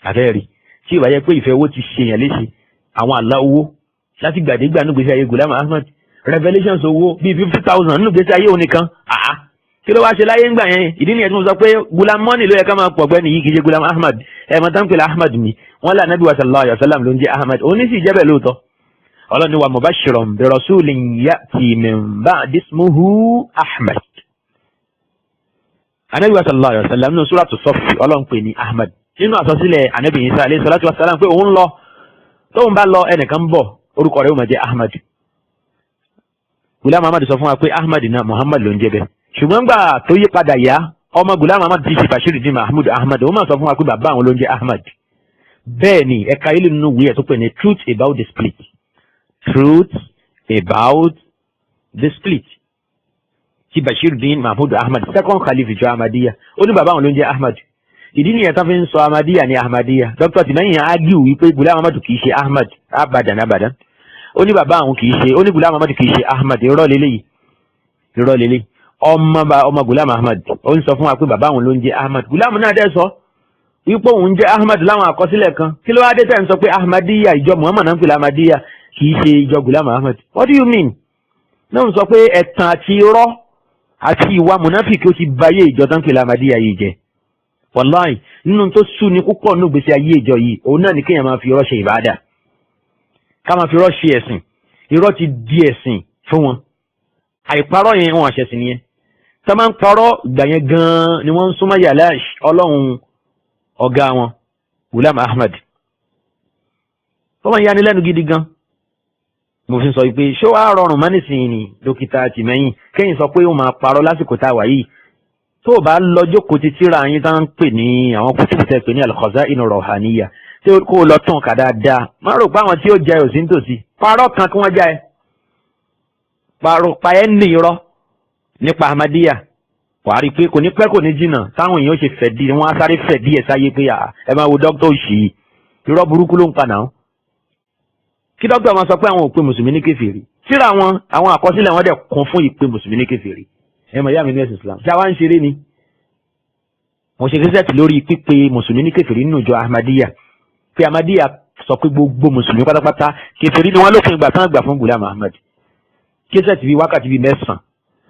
àfẹ́rí tí ìbá yẹ pé ìfẹ́ owó ti ṣèyàn léṣe àwọn àlá owó láti gbàdégbà nínú gbèsè ayé Ghulam Ahmad revelations owó bíi 50,000 nínú gbèsè ayé òun nìkan kí ló wá ṣe láyé ńgbà yẹn ìdí nìyẹn tí mo sọ pé Gulam Money ló yẹ ká máa pọ̀ gbẹ́ni yìí kì í ṣe Gulam Ahmad ẹ̀mọ́ tán pèlè Ahmad mi wọ́n lé anabi wa sallallahu alayhi wa sallam ló ń jẹ́ Ahmad òun ní sì jẹ́ bẹ́ẹ̀ lóòótọ́ ọlọ́ni wa mubashiran bi rasulin ya'ti min ba'di ismuhu Ahmad anabi wa sallallahu alayhi wa sallam nínú suratu Saff ọlọ́run pè ní Ahmad nínú àsọsílẹ̀ anabi Isa alayhi salatu wa salam pé òun lọ tóun bá lọ ẹnìkan bọ̀ orúkọ rẹ̀ ó máa jẹ́ Ahmad Gulam Ahmad sọ fún wa pé Ahmad náà Muhammad ló ń jẹ́ bẹ́ẹ̀ ṣùgbọ́n gbà tó yí padà yá ọmọ Gulam Ahmad ti ṣe Bashiruddin Mahmud Ahmad ó máa sọ fún wa pé bàbá àwọn ló ń jẹ́ Ahmad bẹ́ẹ̀ ni ẹ̀ka ilé nínú ìwé ẹ̀ tó pè ní truth about the split ti Bashiruddin Mahmud Ahmad second Khalif ìjọ Ahmadiyya ó ní bàbá àwọn ló ń jẹ́ Ahmad ìdí nìyẹn tó fi ń sọ Ahmadiyya ní Ahmadiyya Dr. Tìmẹ́yìn ágíù wípé Gulam Ahmad kì í ṣe Ahmad abadan ó ní bàbá àwọn kì í ṣe ó ní Gulam Ahmad kì í ṣe Ahmad irọ́ lélẹ́yìí ọmọ Gulam Ahmad ó ń sọ fún wa pé bàbá àwọn ló ń jẹ́ Ahmad Gulam náà dẹ́ sọ wípé òun jẹ́ Ahmad láwọn àkọsílẹ̀ kan kí ló wá dé tẹ́ ń sọ pé Ahmadiyya ìjọ Muhammad náà ń pè Ahmadiyya kì í ṣe ìjọ Gulam Ahmad what do you mean náà ń sọ pé ẹ̀tàn àti irọ́ àti ìwà mùnáfíkì ó ti báyé ìjọ tó ń pè Ahmadiyya yìí jẹ́ wàláì nínú tó sú ni púpọ̀ nínú gbèsè ayé ìjọ yìí òun náà ní kéèyàn máa fi irọ́ ṣe ìbádà ká máa fi irọ́ ṣe ẹ̀sìn irọ́ ti di ẹ̀sìn fún wọn àìparọ́ yẹn wọn àṣẹsìn nìyẹn tá máa ń parọ́ ìgbà yẹn gan-an ni wọ́n ń súnmọ́ yàrá ọlọ́run ọ̀gá wọn Gulam Ahmad wọ́n yani lẹ́nu gidi gan mo fi sọ pé ṣó wàá rọrùn mọ́ nísìnyí ni dókítà Tìmẹ́yìn kẹ́yìn sọ pé ó máa parọ́ lásìkò tá a wà yìí tó o bá lọ jókòó ti tíra yín tá ń pè ní àwọn kútùbù tẹ́ pè ní al-Khaza'in ar-Ruhaniyya tí kò lọ tún kà dáadáa má rò pé àwọn tí ó jẹ òsì nítòsí parọ́ kan kí wọ́n já ẹ pa ẹ́ ní irọ́ nípa Ahmadiyya wàá rí i pé kò ní pẹ́ kò ní jìnnà táwọn èèyàn ṣe fẹ̀ di wọ́n á sáré fẹ̀ díẹ̀ sáyé pé ẹ máa wo dókítà òṣì yìí irọ́ burúkú ló ń pa náà kí dókítà máa sọ pé àwọn ò pe mùsùlùmí ní kèfèrí síra àwọn àkọsílẹ̀ wọn dẹ̀ kún fún ìpè mùsùlùmí ní kèfèrí ẹ mọ̀ ìyá mi ní ẹ̀sìn Islam ṣé àwa ń ṣeré ni mo ṣe kẹsẹ̀tì lórí pípe mùsùlùmí ní kèfèrí nínú ìjọ Ahmadiyya pé Ahmadiyya sọ pé gbogbo mùsùlùmí pátápátá kèfèrí ni wọ́n lópin ìgbà tán gbà fún Gulam Ahmad kẹsẹ̀tì bíi wákàtí bíi 9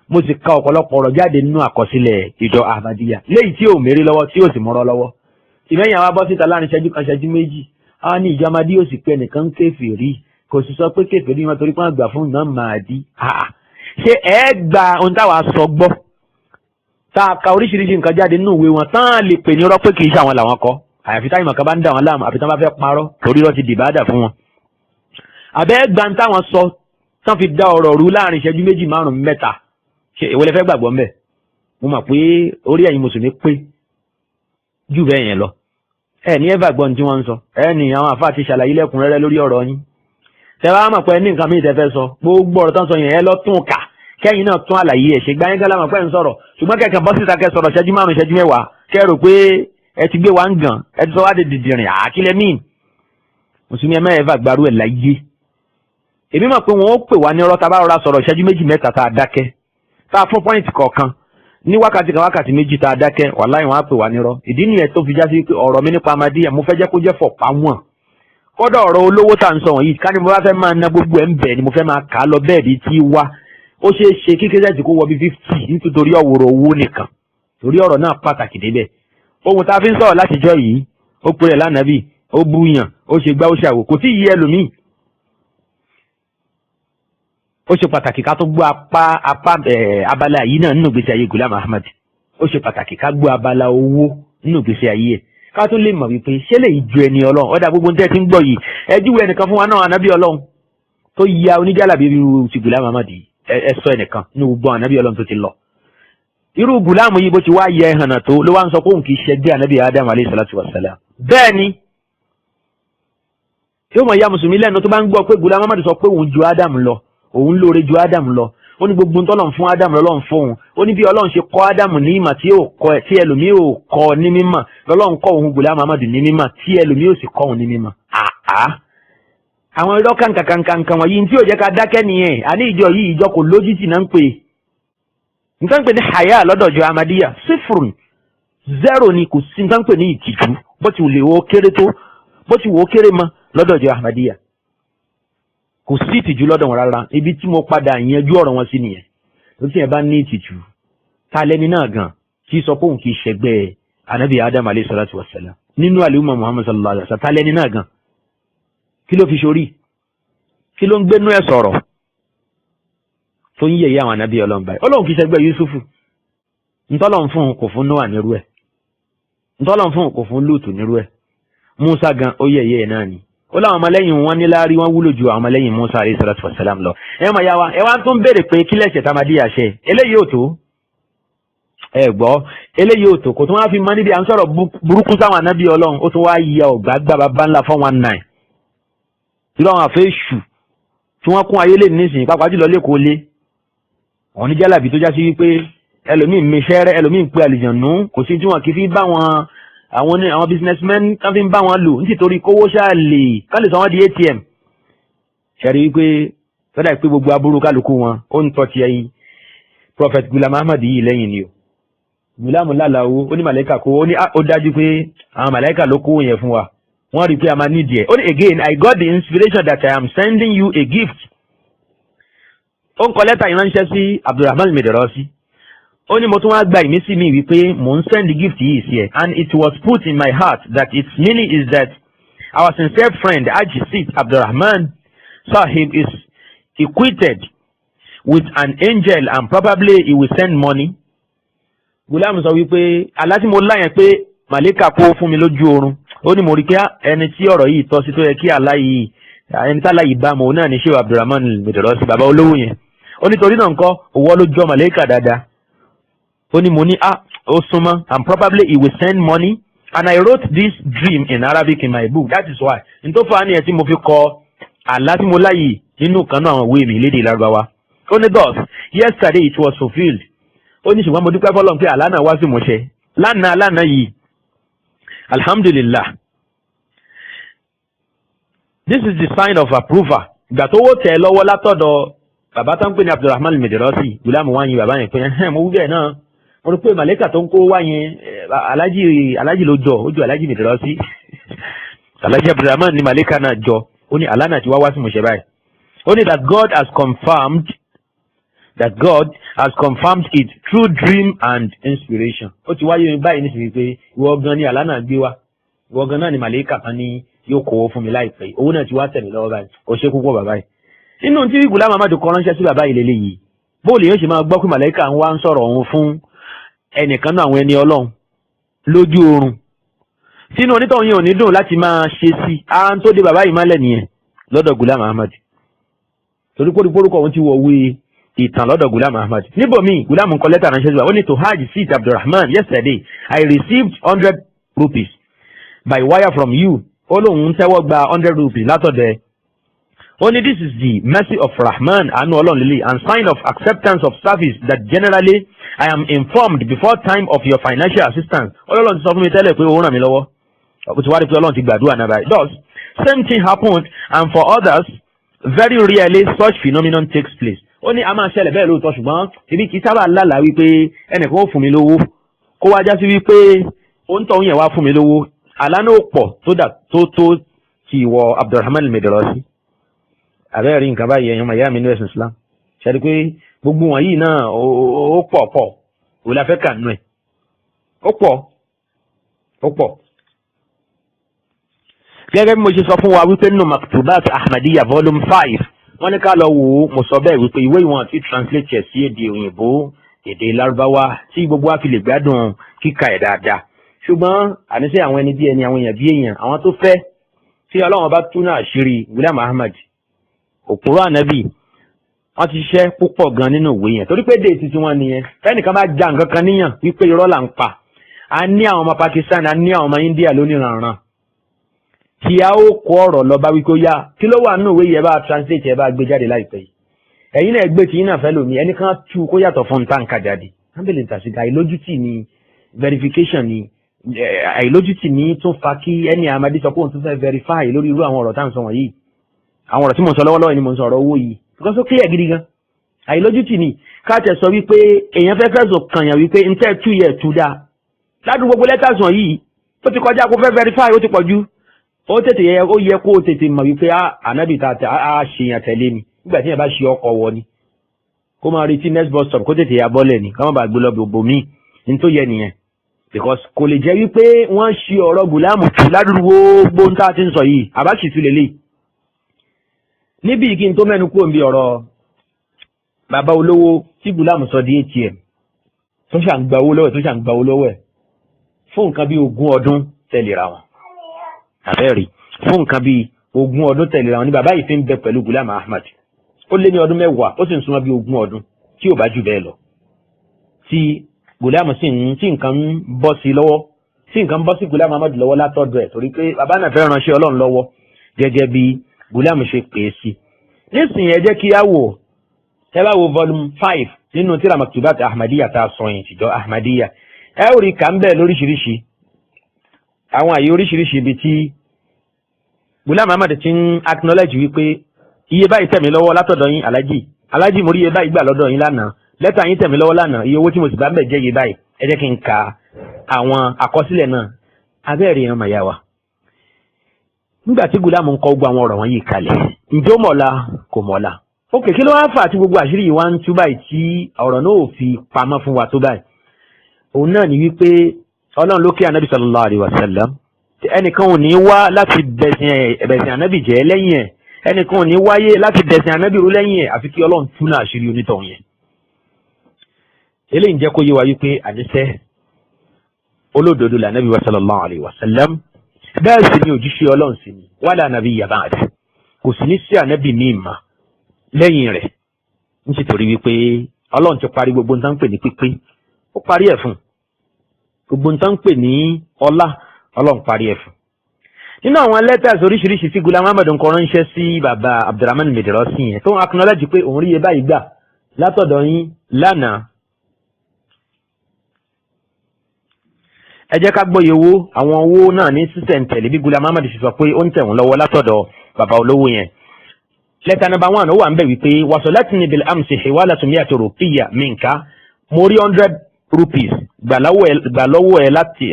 mo ti ka ọ̀pọ̀lọpọ̀ ọ̀rọ̀ jáde nínú àkọsílẹ̀ ìjọ Ahmadiyya léyìí tí ò mérí lọ́wọ́ tí ò sì mọ́rọ́ lọ́wọ́ Tìmẹ́yìn àwọn abọ́ síta láàrin ṣẹ́jú kan ṣẹ́jú méjì àwọn ní ìjọ Ahmadiyya ò sì pé ẹnìkan ń kèfèrí kò sì sọ pé kèfèrí wọn torí pé wọ́n gbà fún Imam Mahdi ṣé ẹ gba ohun táwa sọ gbọ́ tá a ka oríṣiríṣi nǹkan jáde nínú ìwé wọn tán lè pè ní irọ́ pé kì í ṣe àwọn làwọn kọ àyàfi táyì màkà bá ń dà wọn láàmú àfi tán bá fẹ́ parọ́ torí irọ́ ti dìbàdà fún wọn. àbẹ́ gba táwọn sọ tán fi dá ọ̀rọ̀ rú láàrin ìṣẹ́jú méjì márùn-ún mẹ́ta ṣe ìwọlẹ̀ fẹ́ gbàgbọ́ mbẹ́ mo mọ̀ pé orí ẹ̀yin mùsùlùmí pé jù bẹ́ẹ̀ yẹn lọ ẹ ní ẹ gbàgbọ́ ní tí wọ́n ń sọ ẹ ní àwọn àfáà ti ṣàlàyé lẹ́kùnrẹ́rẹ́ lórí ọ̀rọ̀ yín tẹ bá mọ̀ pé ní nǹkan mìíràn tẹ fẹ́ sọ gbogbo ọ̀rọ̀ tán sọ yẹn ẹ lọ tún kà kẹ́yìn náà tún àlàyé ẹ̀ ṣe gbáyé gálà mọ̀ pé ń sọ̀rọ̀ ṣùgbọ́n kẹ̀kẹ́ bọ́ síta kẹ́ sọ̀rọ̀ ṣẹ́jú márùn-ún ṣẹ́jú mẹ́wàá kẹ́ rò pé ẹ ti gbé wa ń gàn ẹ ti sọ wá de dìdìrìn àkílẹ̀ míì mùsùlùmí ẹ mẹ́rin ẹ̀fà gbàrú ẹ̀ láyé èmi mọ̀ pé wọ́n ó pè wá ní ọ̀rọ̀ tá a bá rọra sọ̀rọ̀ ṣẹ́jú méjì mẹ́ta tá a dákẹ́ tá a fún pọ́ìntì kọ̀ọ̀kan ní wákàtí kan wákàtí méjì tá a dákẹ́ wàláhì wọ́n á pè wá nírọ́ ìdí nìyẹn tó fi já sí pé ọ̀rọ̀ mi nípa Ahmadiyya mo fẹ́ jẹ́ kó jẹ́ fọ̀pá wọn kọ́dọ̀ ọ̀rọ̀ olówó tá à ń sọ wọ̀nyí ká ní mo bá fẹ́ máa ná gbogbo ẹ̀ ń bẹ̀ ni mo fẹ́ máa kà á lọ bẹ́ẹ̀ bí tí wá ó ṣeé ṣe kí kẹ́sẹ̀tì kó wọ bí 50 nítorí ọ̀wọ̀rọ̀ owó nìkan torí ọ̀rọ̀ náà pàtàkì débẹ̀ ohun tá a fi ń sọ̀rọ̀ látijọ́ yìí ó pè rẹ̀ lánàbì ó búyàn ó ṣe gbá ó ṣàwò kò tí ì yé ẹlòmíì ó ṣe pàtàkì ká tó gbọ́ abala yìí náà nínú ìgbésí ayé Gulam Ahmad ó ṣe pàtàkì ká gbọ́ abala owó nínú ìgbésí ayé ẹ̀ ká tó lè mọ̀ wípé ṣé lè ju ẹni ọlọ́run ọ̀dà gbogbo ní tẹ́ ti ń gbọ́ yìí ẹ júwe ẹnìkan fún wa náà ànábì ọlọ́run tó ya oníjàlábí irú ti Gulam Ahmad ẹ sọ ẹnìkan ní gbogbo ànábì ọlọ́run tó ti lọ irú Gulam yìí bó ti wá yẹ ẹhànà tó ló wá ń sọ pé òun kì í ṣẹgbẹ́ ànábì Adam alayhi salatu wassalam bẹ́ẹ̀ ni yóò mọ̀ ya mùsùlùmí lẹ́nu tó bá ń gbọ́ pé Gulam Ahmad sọ pé òun ju Adam lọ òun lóore ju Adam lọ ó ní gbogbo ntọ́lọ̀ fún Adam lọ́lọ́run fóun ó ní bí ọlọ́run ṣe kọ́ Adam ní ìmọ̀ tí ẹlòmíì ò kọ́ ní mímọ̀ lọ́lọ́run kọ́ òun Gulam Ahmad ní mímọ̀ tí ẹlòmíì ò sì kọ́ òun ní mímọ̀ àwọn irọ́ kankan wọ̀nyí tí ò jẹ́ ká dákẹ́ nìyẹn àní ìjọ yìí ìjọ kò lójútì náà ń pè nǹkan pè ní haya lọ́dọ̀ ìjọ Ahmadiyya sífùrù 0 ni kò sí nǹkan pè ní ìtìjú bó ti wò ó kéré tó bó ti wò ó kéré mọ́ lọ́dọ̀ ìjọ Ahmadiyya kò sí ìtìjú lọ́dọ̀ wọn rárá ibi tí mo padà yanjú ọ̀rọ̀ wọn sí nìyẹn tó tí yẹn bá ní ìtìjú ta lẹni náà gan kí sọ pé òun kì í ṣẹgbẹ́ anabi adam alayhi salatu wassalam nínú àlùmọ̀ muhammad sallallahu alayhi wa sallam ta lẹni náà gan kí ló fi ṣorí kí ló ń gbénú ẹ̀ sọ̀rọ̀ tó ń yẹ̀yẹ́ àwọn anabi ọlọ́run báyìí ọlọ́run kì í ṣẹgbẹ́ yusufu ntọ́lọ́run fún kò fún noah nírú ẹ̀ ntọ́lọ́run fún kò fún lóòtù nírú ẹ̀ musa gan ó yẹ̀yẹ́ náà ni ó láwọn ọmọlẹ́yìn wọn ní láárí wọn wúlò ju àwọn ọmọlẹ́yìn musa alayhi salatu wassalam lọ ẹ mọ̀ ya wa ẹ wá tún béèrè pé kí lẹ́sẹ̀ tá a máa díyà ṣe eléyìí ò tó ẹ gbọ́ eléyìí ò tó kò tún wá fi mọ́ níbi à ń sọ̀rọ̀ burúkú sáwọn anábì ọlọ́run ó tún wá yẹ ọ̀gbá gbàbá bá ńlá 419 irú àwọn àfẹ́ èṣù tí wọ́n kún ayé lè nísìnyí pàápàá jùlọ lẹ́kọ̀ọ́ lé àwọn oníjàlábì tó já sí wípé ẹlòmíì mẹsẹ́rẹ́ ẹlòmíì pé àlìjànú kò sí tí wọn kì í fi bá wọn àwọn businessmen kan fi ń bá wọn lò nítorí kówó ṣáà lè ká lè sọ wọn di ATM ṣẹ̀rí wípé fẹ́dà pé gbogbo aburú kálukú wọn ó ń tọ́ ti ẹyin Prophet Ghulam Ahmad yìí lẹ́yìn ni o Ghulam lálàó ó ní màláíkà kó ó ní ó dájú pé àwọn màláíkà ló kó yẹn fún wa wọ́n rí i pé a máa nídìí ẹ̀ ó ní again I got the inspiration that I am sending you a gift ó ń kọ lẹ́tà ìránṣẹ́ sí Abdulrahman Mederosi ó ní mo tún wá gba ìmísí mi wípé mò ń send gift yìí sí ẹ and it was put in my heart that its meaning is that our sincere friend Haji Sit Abdulrahman Sahib is equated with an angel and probably he will send money. Ghulam sọ wípé aláti mo láyẹn pé màlíkà kó fún mi lójú oorun ó ní mo rí pé ẹni tí ọ̀rọ̀ yìí tọ́ sí tó yẹ kí aláyìí ẹni tí aláyìí bá mọ̀ ó náà ní ṣé Abdulrahman Mederosi bàbá olówó yẹn ó nítorí náà nǹkan òwò ló jọ màlíkà dáadáa ó ní mo ní ó súnmọ́ and probably he will send money and I wrote this dream in Arabic in my book that is why n tó fà á nìyẹn tí mo fi kọ àlá tí mo láyìí nínú kan náà àwọn ìwé mi lédè Lárúbáwá ó ní thus yesterday it was fulfilled ó ní ṣùgbọ́n mo dúpẹ́ fọlọ́n pé àlá náà wá sí ìmúṣẹ lánàá yìí alhamdulillah this is the sign of approval ìgbà tó wó tẹ̀ lọ́wọ́ látọ̀dọ̀ bàbá tó ń pè ní Abdulrahman Mederosi Ghulam wá yin bàbá yẹn pé mo wí bẹ́ẹ̀ náà mo rí pé màlẹ́kà tó ń kó wá yẹn alájì ló jọ ó jọ alájì Mederosi alájì Abdulrahman ní màlẹ́kà náà jọ ó ní àlá náà ti wá sí ìmúṣẹ báyìí ó ní that God has confirmed it through dream and inspiration. Ó ti wáyé mi báyìí nísìnyí pé ìwọ gan ni àlá náà gbé wá. Ìwọ gan náà ni màlẹ́kà kan ní yóò kó fún mi láìpẹ́. Owó náà ti wá tẹ̀ mí lọ́wọ́ báyìí. Ó ṣe púpọ̀ bàbá yìí. Nínú tí Ghulam Ahmad kọ ránṣẹ́ sí bàbá yìí lélẹ́yìí. Bóòlù yóò ṣe máa gbọ́ pé màlẹ́kà ń wá ń sọ̀rọ̀ òun fún ẹnìkan náà àwọn ẹni Ọlọ́run lójú oorun. Sínú onítọ̀hún yẹn ò ní dùn láti máa ṣe sí. Ara ń tó de bàbá yìí mọ́lẹ̀ nìyẹn lọ́dọ̀ Ghulam Ahmad. Torí pórúkọ òun ti wọ̀ wí ìtàn lọ́dọ̀ Ghulam Ahmad. Níbòmí Ghulam ń kọ lẹ́tà ránṣẹ́ sí wa ó ní to Haji Sit Abdulrahman yesterday I received 100 rupees by wire from you ó lóun tẹ́wọ́ gba 100 rupees látọ̀dẹ̀ ó ní this is the mercy of Rahman àánú Ọlọ́run lílé and sign of acceptance of service that generally I am informed before time of your financial assistance Ọlọ́run ti sọ fún mi tẹ́lẹ̀ pé ó ràn mí lọ́wọ́ ó ti wá rí pé Ọlọ́run ti gbàdúrà náà báyìí thus same thing happened and for others very rarely such phenomenon takes place ó ní a máa ṣẹlẹ̀ bẹ́ẹ̀ lóòótọ́ ṣùgbọ́n ibi kì í sábà lálàá wípé ẹnìkan ó fún mi lówó kó wá já sí wípé ó ń tọ́ yẹn wá fún mi lówó àlànà ó pọ̀ tó ti wọ Abdulrahman Mederosi àbẹ́rẹ́ rí nǹkan báyìí ẹ̀yàn màyá mi ní ẹ̀sìn Islam ṣẹ́ni pé gbogbo wọn yìí náà ó pọ̀ ò la fẹ́ kà nù ẹ̀ ó pọ̀ gẹ́gẹ́ bí mo ṣe sọ fún wa wípé nínú Maktubat Ahmadiyya volume 5 wọ́n ní ká lọ wò ó mo sọ bẹ́ẹ̀ wípé ìwé ìwọ̀n ti translate ẹ̀ sí èdè òyìnbó èdè Lárúbáwá tí gbogbo wa fi lè gbádùn kíkà ẹ̀ dáadáa ṣùgbọ́n àníṣe àwọn ẹni bí ẹni àwọn èèyàn bí èèyàn àwọn tó fẹ́ tí Ọlọ́run bá tú náà àṣírí Ghulam Ahmad òpùrọ́ ànábì wọ́n ti ṣiṣẹ́ púpọ̀ gan nínú ìwé yẹn torí pé déètì tí wọ́n nìyẹn fẹ́nìkan bá já nǹkan kan níyàn wípé irọ́ là ń pa a ní àwọn ọmọ Pakistan a ní àwọn ọmọ India lóníranran tí a ó kó ọ̀rọ̀ lọ bá wípé ó yá kí ló wà nínú ìwé yẹn bá translate ẹ bá gbé jáde láìpẹ́ yìí ẹ̀yin náà gbé tí yín náà fẹ́ lòmí ẹnì kan tú kó yàtọ̀ fún táǹkà jáde ábẹ̀lẹ̀ ìtàsíkà àìlójútì ni verification ni àìlójútì ní tún fa kí ẹni àmàdí sọ pé òun tún fẹ́ verify lórí irú àwọn ọ̀rọ̀ tá à ń sọ wọ̀nyí àwọn ọ̀rọ̀ tí mo sọ lọ́wọ́lọ́wọ́ ni mo ń sọ ọ̀rọ̀ owó yìí because ó clear gidi gan àìlójútì ni káàtẹ̀ sọ wípé èèyàn fẹ́ fẹ́sọ̀ kànyàn wípé n tẹ́ tú yẹ tú dáa ládùúgbò gbogbo lẹ́tà sàn yìí ó ti kọjá kó fẹ́ verify ó ti pọ̀jù ó yẹ kó tètè mọ̀ wípé ànábì ta a ṣèyàn tẹ̀lé ni nígbà tí yẹn bá ṣe ọkọ̀ wọ ni kó máa retí next bus stop kó tètè ya bọ́lẹ̀ ni ká má bàa gbé lọ gbogbo míì ní tó yẹ nìyẹn because kò lè jẹ́ wípé wọ́n ṣe ọ̀rọ̀ gùlámù tù ládùúgbò gbogbo ń tá a ti ń sọ yìí àbáṣì tún lélẹ̀ níbi kí n tó mẹ́nu kúrò níbi ọ̀rọ̀ bàbá olówó tí gùlámù sọ di ATM tó ṣàǹgbà owó lọ́wọ́ ẹ̀ fún nǹkan bí 20 ọdún tẹ̀léra wọn àbẹ́rì fún nǹkan bí 20 ọdún tẹ̀léra wọn ni bàbá yìí fi ń bẹ pẹ̀lú Ghulam Ahmad ó lé ní ọdún 10 ó sì ń súnmọ́ bí 20 ọdún tí ò bá jù bẹ́ẹ̀ lọ tí Ghulam sì ń tí nǹkan ń bọ́ sí lọ́wọ́ tí nǹkan ń bọ́ sí Ghulam Ahmad lọ́wọ́ látọ̀dọ̀ ẹ̀ torí pé bàbá náà fẹ́ ránṣẹ́ Ọlọ́run lọ́wọ́ gẹ́gẹ́ bí Ghulam ṣe pè é sí. nísìnyí ẹ jẹ́ kí á wò ẹ bá wo volume 5 nínú tírà Maktubat Ahmadiyya tá a sọ yìí tìjọ Ahmadiyya ẹ ó rí kà ń bẹ̀ lóríṣiríṣi àwọn àyè oríṣiríṣi ibi tí Ghulam Ahmad ti ń acknowledge wípé iye báyìí tẹ̀mí lọ́wọ́ látọ̀dọ̀ yín alájì mo rí iye báyìí gbà lọ́dọ̀ yín lánàá lẹ́tà yín tẹ̀mí lọ́wọ́ lánàá iye owó tí mo sì bá ń bẹ̀ jẹ́ iye báyìí ẹ jẹ́ kí n ka àwọn àkọsílẹ̀ náà abẹ́rẹ́ ìran màyà wa. nígbà tí Ghulam ń kọ gbogbo àwọn ọ̀rọ̀ wọn yìí kalẹ̀ ǹjẹ́ ó mọ̀ọ́lá kò mọ̀ọ́lá ó kèké ló wá fà á tí gbogbo àṣírí yìí wá ń tú báyìí tí ọ̀rọ̀ náà ò fi pamọ́ fún wa tó báyìí òun náà ni wípé Ọlọ́run ló kí Ànábì sallallahu alaihi wasallam ẹnìkan ò ní wá láti bẹ̀sìn Ànábì jẹ́ lẹ́yìn ẹ̀ ẹnìkan ò ní wáyé láti bẹ̀sìn Ànábì rú lẹ́yìn ẹ̀ àfi kí Ọlọ́run tú náà àṣírí onítọ̀hún yẹn eléyìí ń jẹ́ kó yé wa wípé àníṣẹ́ olódodo la Ànábì sallallahu alaihi wasallam bẹ́ẹ̀ sì ni òjíṣẹ́ Ọlọ́run sì ni wala nabiyya ba'da kò sì ní sí Ànábì míì mà lẹ́yìn rẹ̀ ń sì torí wípé Ọlọ́run ti parí gbogbo nǹkan pè ní pípé ó parí ẹ̀ fún gbogbo nǹkan pè ní ọlá Ọlọ́run parí ẹ̀ fún. nínú àwọn letters oríṣiríṣi tí Ghulam Ahmad ń kọ ránṣẹ́ sí bàbá Abdurrahman Medrosi yẹn tó ń acknowledge pé òun rí iye báyìí gbà látọ̀dọ̀ yín lánàá ẹ jẹ́ ká gbọ́yé owó àwọn owó náà ní sísẹ̀ntẹ̀lé bí Ghulam Ahmad ṣe sọ pé ó ń tẹ̀ wọ́n lọ́wọ́ látọ̀dọ̀ bàbá olówó yẹn. lẹ́tà number 1 ó wà ń bẹ̀ wípé wasalatni bil amsi hiwalatu 100 rupiya minka mo rí 100 rupees gbà lọ́wọ́ ẹ̀ láti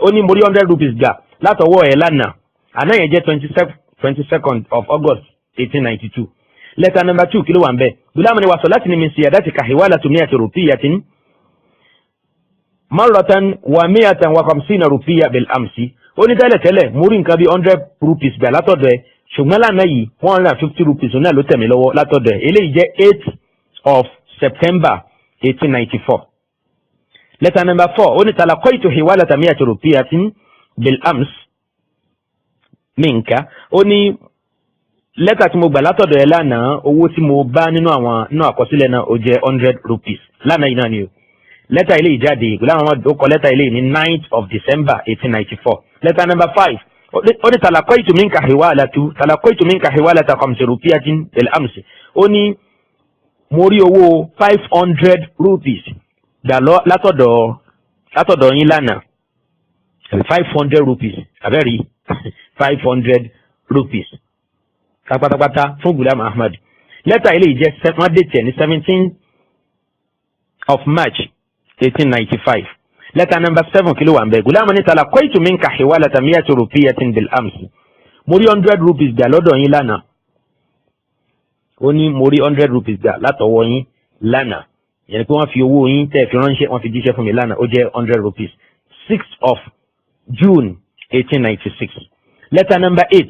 ó ní mo rí 100 rupees gbà látọwọ́ ẹ̀ lánàá àná yẹn jẹ́ 22nd of August 1892. lẹ́tà number 2 kí ló wà ń bẹ̀ Ghulam ni wasalatni min siyadatika hiwalatu 100 rupiyatin maratan wa 150 rupiya bil amsi ó ní tẹ́lẹ̀ mo rí nǹkan bí 100 rupees gbà látọ̀dọ̀ ẹ̀ ṣùgbọ́n lánàá yìí 150 rupees náà ló tẹ̀mí lọ́wọ́ látọ̀dọ̀ ẹ̀ eléyìí jẹ́ 8th of September 1894. letter number 4 ó ní talaqaytu hiwalata 100 rupiyatin bil ams minka ó ní lẹ́tà tí mo gbà látọ̀dọ̀ ẹ̀ lánàá owó tí mo bá nínú àkọsílẹ̀ náà ó jẹ́ 100 rupees lánàá yìí náà ni o. lẹ́tà ilé ìjáde Ghulam Ahmad ó kọ lẹ́tà ilé ní 9th of December 1894. letter number 5 ó ní talaqaytu minka hiwalata 5 rupiyatin bil ams ó ní mo rí owó 500 rupees gbà látọ̀dọ̀ yín lánàá 500 rupees abẹ́rí 500 rupees pátápátá fún Ghulam Ahmad. lẹ́tà ilé ìjẹ́ wọ́n dé tẹ̀ ní 17th of March 1895. letter number 7 kí ló wà ń bẹ̀ Ghulam ní talaqaytu minka hiwalata 100 rupiyatin bil ams mo rí 100 rupees gbà lọ́dọ̀ yín lánàá ó ní mo rí 100 rupees gbà látọwọ́ yín lánàá yẹn pé wọ́n fi owó yín tẹ́ fi ránṣẹ́ wọ́n fi jíṣẹ́ fún mi lánàá ó jẹ́ 100 rupees 6th of June 1896. letter number 8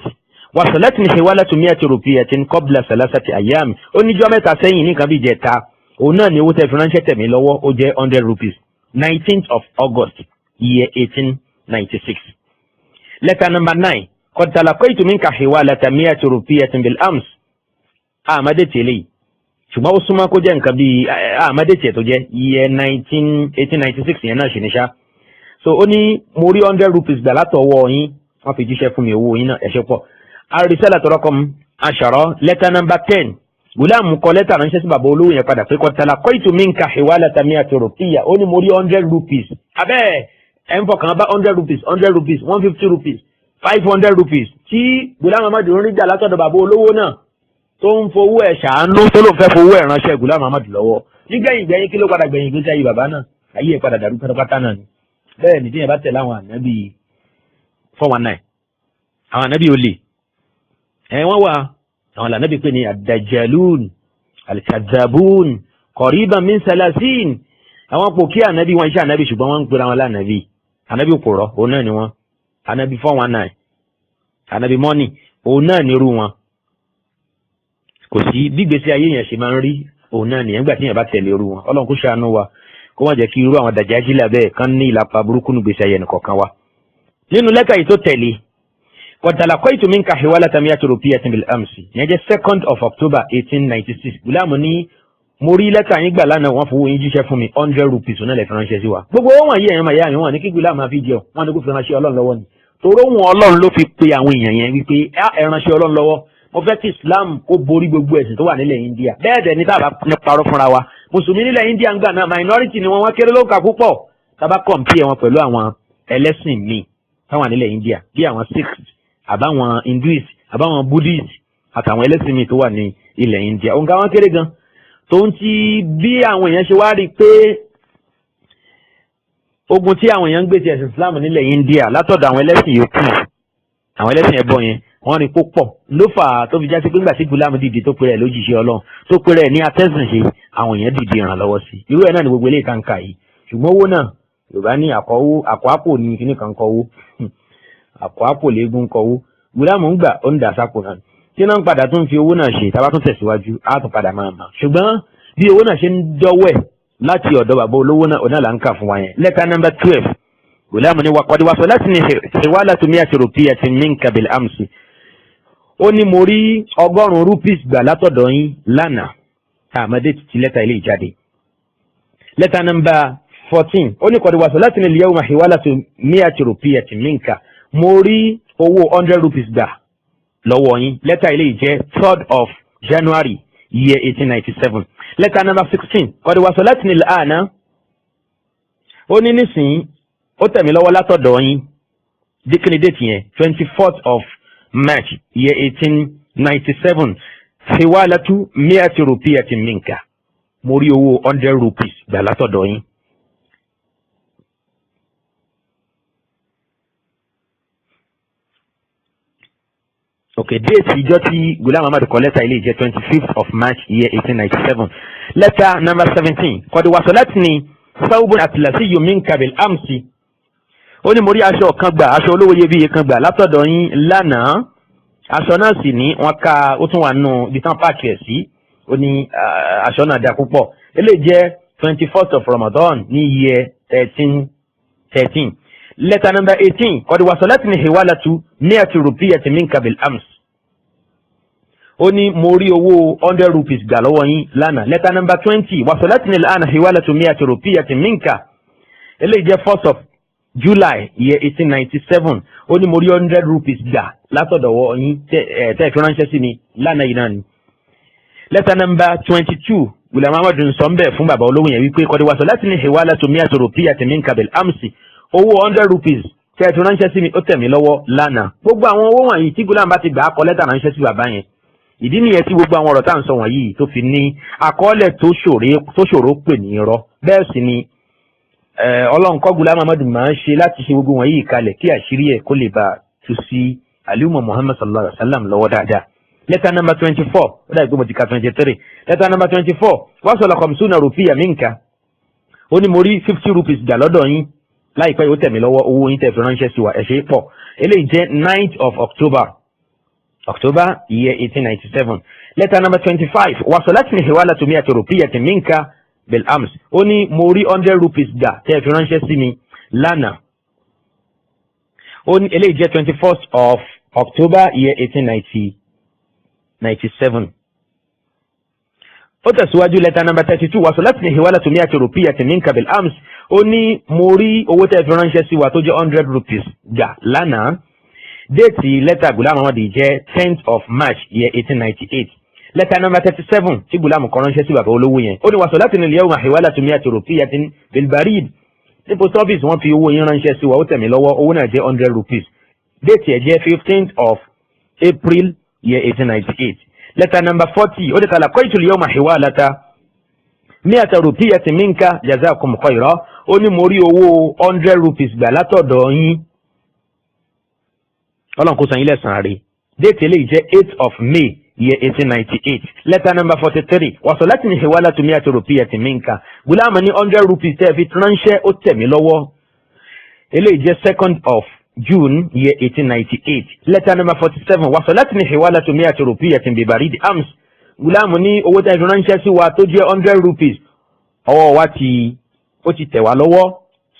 wasalatni hiwalatu 100 rupiyatin qabla 3 ayyam ó níjọ́ mẹ́ta sẹ́yìn ní kan bí jẹta òun náà ni owó tẹ́ fi ránṣẹ́ tẹ̀mí lọ́wọ́ ó jẹ́ 100 rupees 19th of August year 1896. letter number 9 qad talaqaytu minka hiwalata 100 rupiyatin bil ams àmàdé tẹ́lẹ̀ ṣùgbọ́n ó súnmọ́ kó jẹ́ nǹkan bíi àmàdé tẹ́ tó jẹ́ year 1896 yẹn náà ṣe ní ṣá. so ó ní mo rí 100 rupees gbà látọwọ́ yín wọ́n fi jíṣẹ́ fún mi owó yín náà ẹ̀ṣẹ́ pọ̀. ar-risalatu raqam 10 letter number 10 Ghulam kọ lẹ́tà ránṣẹ́ sí bàbá olówó yẹn padà pé qad talaqaytu minka hiwalata 100 rupiya ó ní mo rí 100 rupees abẹ́ ẹ̀ ń fọkàn bá 100 rupees 100 rupees 150 rupees 500 rupees tí Ghulam Ahmad ń rí gbà látọ̀dọ̀ bàbá olówó náà tó ń fowó ẹ̀ ṣàánú tó ló ń fẹ́ fowó ẹ̀ ránṣẹ́ Ghulam Ahmad lọ́wọ́ nígbẹ̀yìn kí ló padà gbẹ̀yìn gbèsè ayé bàbá náà ayé ẹ̀ padà dàrú pátápátá náà ni bẹ́ẹ̀ ni tí yẹn bá tẹ̀lé àwọn ànábì 419 àwọn ànábì olè wọ́n wà àwọn ànábì pé ní ad-dajjalun al-kadhabun qariban min salasin àwọn pòkí ànábì wọn iṣẹ́ ànábì ṣùgbọ́n wọ́n ń pera wọn lánàbì ànábì òpòrọ̀ òun náà ni wọ́n ànábì 419 ànábì mọ́nì òun náà ni irú wọn kò sí bí gbèsè ayé yẹn ṣe máa ń rí òun náà nìyẹn gbà tí yẹn bá tẹ̀lé irú wọn ọlọ́run kó ṣàánú wa kó wọ́n jẹ́ kí irú àwọn dàjájílà bẹ́ẹ̀ kan ní ìlàpá burúkú ní gbèsè ayé nìkọ̀ọ̀kan wa. nínú lẹ́tà yìí tó tẹ̀lé qad talaqaytu minka hiwalata 100 rupiyatin bil amsi yẹn jẹ́ 2nd of October 1896 Gùlámù ní mo rí lẹ́tà yín gbà lánàá wọ́n fowó yín jíṣẹ́ fún mi 100 rupees náà lè fi ránṣẹ́ sí wa. gbogbo wọn wọ̀nyí ẹ̀yàn màyà mi wọn ní kí Gùlámù máa fi jẹun wọn ní kó fi ránṣẹ́ ọlọ́run lọ́wọ́ ni toró wọn ọlọ́run ló fi pe àwọn èèyàn yẹn wípé ẹ ránṣẹ́ ọlọ́run lọ́wọ́ mo fẹ́ kí Islam kó borí gbogbo ẹ̀sìn tó wà nílẹ̀ India bẹ́ẹ̀ dẹ̀ ní tàbá ní parọ́ fúnra wa mùsùlùmí nílẹ̀ India ń gbà náà minority ni wọ́n kéré ló kà púpọ̀ tàbá compare wọn pẹ̀lú àwọn ẹlẹ́sìn míì táwọn nílẹ̀ India bí àwọn Sikhs àbáwọn Hindus àbáwọn Buddhists àtàwọn ẹlẹ́sìn míì tó wà ní ilẹ̀ India òǹkà wọn kéré gan tó ń ti bí àwọn èèyàn ṣe wá rí i pé ogun tí àwọn èèyàn ń gbé ti ẹ̀sìn Islam nílẹ̀ India látọ̀dọ̀ àwọn ẹlẹ́sìn yòókù àwọn ẹlẹ́sìn ẹbọ yẹn wọ́n rí kó pọ̀ ló fà á tó fi já sí pé ńgbà tí Gùlámù dìde tó pèrè lójíṣẹ́ Ọlọ́run tó pèrè ní atẹ́sùn ṣe àwọn èèyàn dìde ìrànlọ́wọ́ sí irú ẹ̀ náà ni gbogbo eléyìí kan kà yìí ṣùgbọ́n owó náà Yorùbá ní àkọ́wó ní kíní kan kọ́wó àkọ́wó léegun kọ́wó Gùlámù ń gbà ó ń dà sápò náà tí náà ń padà tún fi owó náà ṣe tá bá tún tẹ̀síwájú á tún padà máa mọ̀ ṣùgbọ́n bí owó náà ṣe ń dọ́wọ́ ẹ̀ láti ọ̀dọ̀ bàbá olówó náà ọ̀nà là ń kà fún wa yẹn lẹ́tà nọ́mbà 12 Gùlámù ní waqad wasalatni hiwalatu 100 rupiyatin minka bil amsi ó ní mo rí 100 rupees gbà látọ̀dọ̀ yín lánàá àmọ́dé ti lẹ́tà ilé ìjáde lẹ́tà nọ́mbà 14 ó ní qad wasalatni al-yawma hiwalatu 100 rupiyatin minka mo rí owó 100 rupees gbà lọ́wọ́ yín lẹ́tà ilé ìjẹ́ 3rd of January year 1897 lẹ́tà nọ́mbà 16 qad wasalatni al-ana ó ní nísìnyí ó tẹ̀mí lọ́wọ́ látọ̀dọ̀ yín díkìní déètì yẹn 24th of March year 1897 hiwalatu 100 rupiyatin minka mo rí owó 100 rupees gbà látọ̀dọ̀ yín. ok déètì ìjọ tí Ghulam Ahmad kọ lẹ́tà ilé ìjẹ́ 25th of March year 1897 lẹ́tà number 17 qad wasalatni thawbun atlasiyyun minka bil amsi ó ní mo rí aṣọ kan gbà aṣọ olówó iyebíye kan gbà látọ̀dọ̀ yín lánàá aṣọ náà sì ní wọ́n ká ó tún wà nù ibi tán páàkì ẹ̀ sí ó ní aṣọ náà dá púpọ̀ eléyìí jẹ́ 21st of Ramadan ní year 1313 letter number 18 qad wasalatni hiwalatu 100 rupiyatin minka bil ams ó ní mo rí owó 100 rupees gbà lọ́wọ́ yín lánàá letter number 20 wasalatni al-ana hiwalatu 100 rupiyatin minka eléyìí jẹ́ 1st of July year 1897 ó ní mo rí 100 rupees gbà látọ̀dọ̀ yín tẹ́ fi ránṣẹ́ sí mi lánàá yìí náà ni. letter number 22 Ghulam Ahmad ń sọ ń bẹ̀ fún bàbá olówó yẹn wípé qad wasalatni hiwalatu 100 rupiyatin minka bil amsi owó 100 rupees tẹ́ fi ránṣẹ́ sí mi ó tẹ̀ mí lọ́wọ́ lánàá. gbogbo àwọn owó wọ̀nyí tí Ghulam bá ti gbà á kọ lẹ́tà ránṣẹ́ sí bàbá yẹn ìdí nìyẹn tí gbogbo àwọn ọ̀rọ̀ tá à ń sọ wọ̀nyí tó fi ní àkọọ́lẹ̀ tó ṣòro pè ní irọ́ bẹ́ẹ̀ sì ni Ọlọ́run kọ́ Ghulam Ahmad máa ń ṣe láti ṣe gbogbo wọ̀nyí kalẹ̀ kí àṣírí ẹ̀ kó lè bá tú sí aliumma Muhammad sallallahu alaihi wa sallam lọ́wọ́ dáadáa. letter number 24 ó dàbí pé mo ti ka 23 letter number 24 wasala 50 rupiya minka ó ní mo rí 50 rupees gbà lọ́dọ̀ yín láìpẹ́ yóò tẹ̀ mí lọ́wọ́ owó yín tẹ̀ fi ránṣẹ́ sí wa ẹ̀ ṣe é pọ̀ eléyìí jẹ́ 9th of October year 1897 letter number 25 wasalatni hiwalatu 100 rupiyatin minka bil ams ó ní mo rí 100 rupees gbà tẹ́ fi ránṣẹ́ sí mi lánàá ó ní eléyìí jẹ́ 21st of October year 1897 ó tẹ̀síwájú letter number 32 wasalatni hiwalatu 100 rupiyatin minka bil ams ó ní mo rí owó tẹ́ fi ránṣẹ́ sí wa tó jẹ́ 100 rupees gbà lánàá déètì lẹ́tà Ghulam Ahmad jẹ́ 10th of March year 1898 letter number 37 tí Ghulam kọ ránṣẹ́ sí bàbá olówó yẹn ó ní wasalatni al-yawma hiwalatu 100 rupiyatin bil barid ní post office wọ́n fi owó yín ránṣẹ́ sí wa ó tẹ̀ mí lọ́wọ́ owó náà jẹ́ 100 rupees déètì ẹ̀ jẹ́ 15th of April year 1898 letter number 40 ó ní talaqaytu al-yawma hiwalata 100 rupiyatin minka jazakum khayra ó ní mo rí owó 100 rupees gbà látọ̀dọ̀ yín Ọlọ́run kó san yín lẹ́san rẹ̀ déètì eléyìí jẹ́ 8th of May year 1898. Letter number 43. Wasolatni hiwalatu mi'ati rupiyatin minka. Gulama ní 100 rupees tẹ́ fi ránṣẹ́ ó tẹ̀ mí lọ́wọ́. Eléyìí jẹ́ 2nd of June year 1898. Letter number 47. Wasolatni hiwalatu mi'ati rupiyatin bi baridi ams. Gulama ní owó tẹ́ fi ránṣẹ́ sí wa tó jẹ́ 100 rupees. Ọwọ́ wa ó ti tẹ̀ wá lọ́wọ́.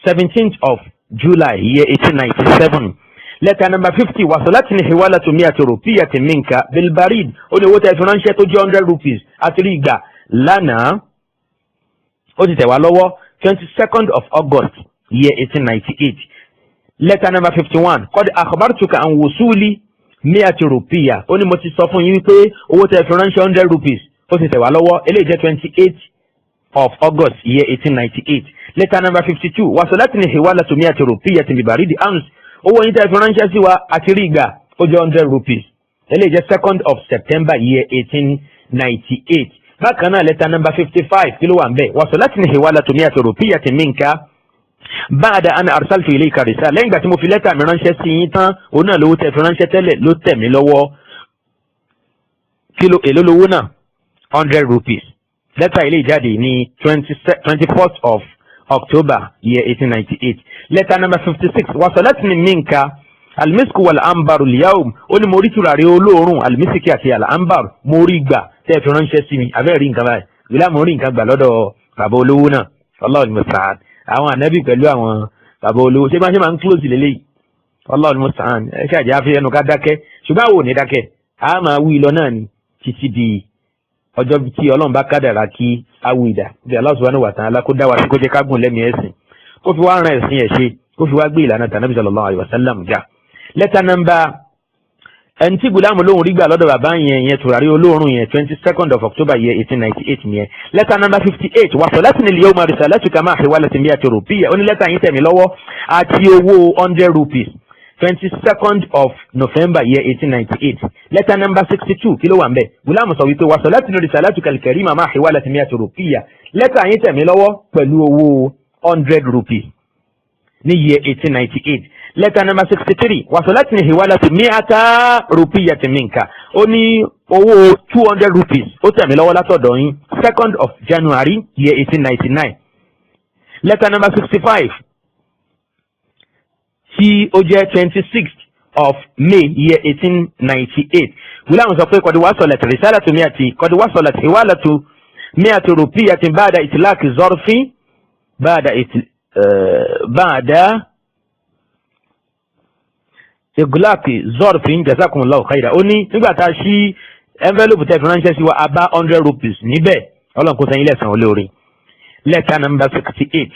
17th of July year 1897. Letter number 50. Wasolatni hiwalatu mi'ati rupiyatin minka bil barid. Ó ní owó tẹ́ fi ránṣẹ́ tó jẹ́ 100 rupees àti rí ìgbà lánàá. Ó ti tẹ̀ wá lọ́wọ́. 22nd of August year 1898. Letter number 51. Qad akhbartuka an wusuli mi'ati rupiya. Ó ní mo ti sọ fún yín wípé owó tẹ́ fi ránṣẹ́ 100 rupees ó ti tẹ̀ wá lọ́wọ́. Eléyìí jẹ́ 28th of August year 1898. Letter number 52. Wasolatni hiwalatu mi'ati rupiyatin bi baridi ams. Owó yín tẹ́ fi ránṣẹ́ sí wa àti rí ìgbà ó jẹ́ 100 rupees. Eléyìí jẹ́ 2nd of September year 1898. Bákan náà letter number 55 kí ló wà ń bẹ̀? Wasolatni hiwalatu mi'ati rupiyatin minka ba'da an arsaltu ilayka risala. Lẹ́yìn ìgbà tí mo fi lẹ́tà mi ránṣẹ́ sí yín tán òun náà lówó tẹ́ fi ránṣẹ́ tẹ́lẹ̀ ló tẹ̀ mí lọ́wọ́. Èló lówó náà? 100 rupees. Lẹ́tà ilé ìjáde ní 21st of October year 1898. Letter number 56. Wasolatni minka almisku wal ambar al-yawm. Ó ní mo rí tùràrí olóòórùn almisiki àti al-ambar mo rí gbà tẹ́ fi ránṣẹ́ sí mi. Àbẹ́ rí nǹkan báyìí. Ìlà mo rí nǹkan gbà lọ́dọ̀ bàbá olówó náà. Allahul musta'an. Àwọn ànábì pẹ̀lú àwọn bàbá olówó. Ṣé máa ń close lélẹ́yìí? Allahul musta'an. Ẹ ṣe àjẹ́ àfi ẹnu ká dákẹ́. Ṣùgbọ́n àwọn ò ní dákẹ́. A máa wí lọ náà ni títí di ọjọ́ tí Ọlọ́run bá kádàrá kí awìdá bí Allah subhanahu wa ta'ala kó dá wa sí kó jẹ́ ká gùn lẹ́mìí ẹ̀sìn kó fi wá rán ẹ̀sìn ẹ̀ ṣe kó fi wá gbé ìlànà tànàbí sallallahu alaihi wasallam já. Lẹ́tà nọ́mbà ẹni tí Gùlámù lóhùn rí gbà lọ́dọ̀ bàbá yẹn tùràrí olóòórùn yẹn 22nd of October year 1898 yẹn. Lẹ́tà nọ́mbà 58. Wasolatni al-yawma risalatuka ma'a hiwalatin mi'ati rupiya. Ó ní lẹ́tà yín tẹ̀ mí lọ́wọ́ àti owó 100 rupees. 22nd of November year 1898. Letter number 62 kí ló wà ńbẹ̀? Gùlámù sọ wípé wasolatni risalatuka al-karima ma'a hiwalatin mi'ati rupiya. Lẹ́tà yín tẹ̀ mí lọ́wọ́ pẹ̀lú owó 100 rupees ní year 1898. Letter number 63. Wasolatni hiwalatu mi'ata rupiyatin minka. Ó ní owó 200 rupees ó tẹ̀ mí lọ́wọ́ látọ̀dọ̀ yín 2nd of January year 1899. Letter number 65. Tí ó jẹ́ 26th of May year 1898. Gùlámù sọ pé qad wasalat risalatu mi'ati qad wasalat hiwalatu mi'ati rupiyatin ba'da itlaq zarfi ba'da iglaq zarfi jazakumullahu khaira. Ó ní nígbà tá a ṣí envelope tẹ́ fi ránṣẹ́ sí wa a bá 100 rupees níbẹ̀ Ọlọ́run kó san yín lẹ́san olóore. Letter number 68.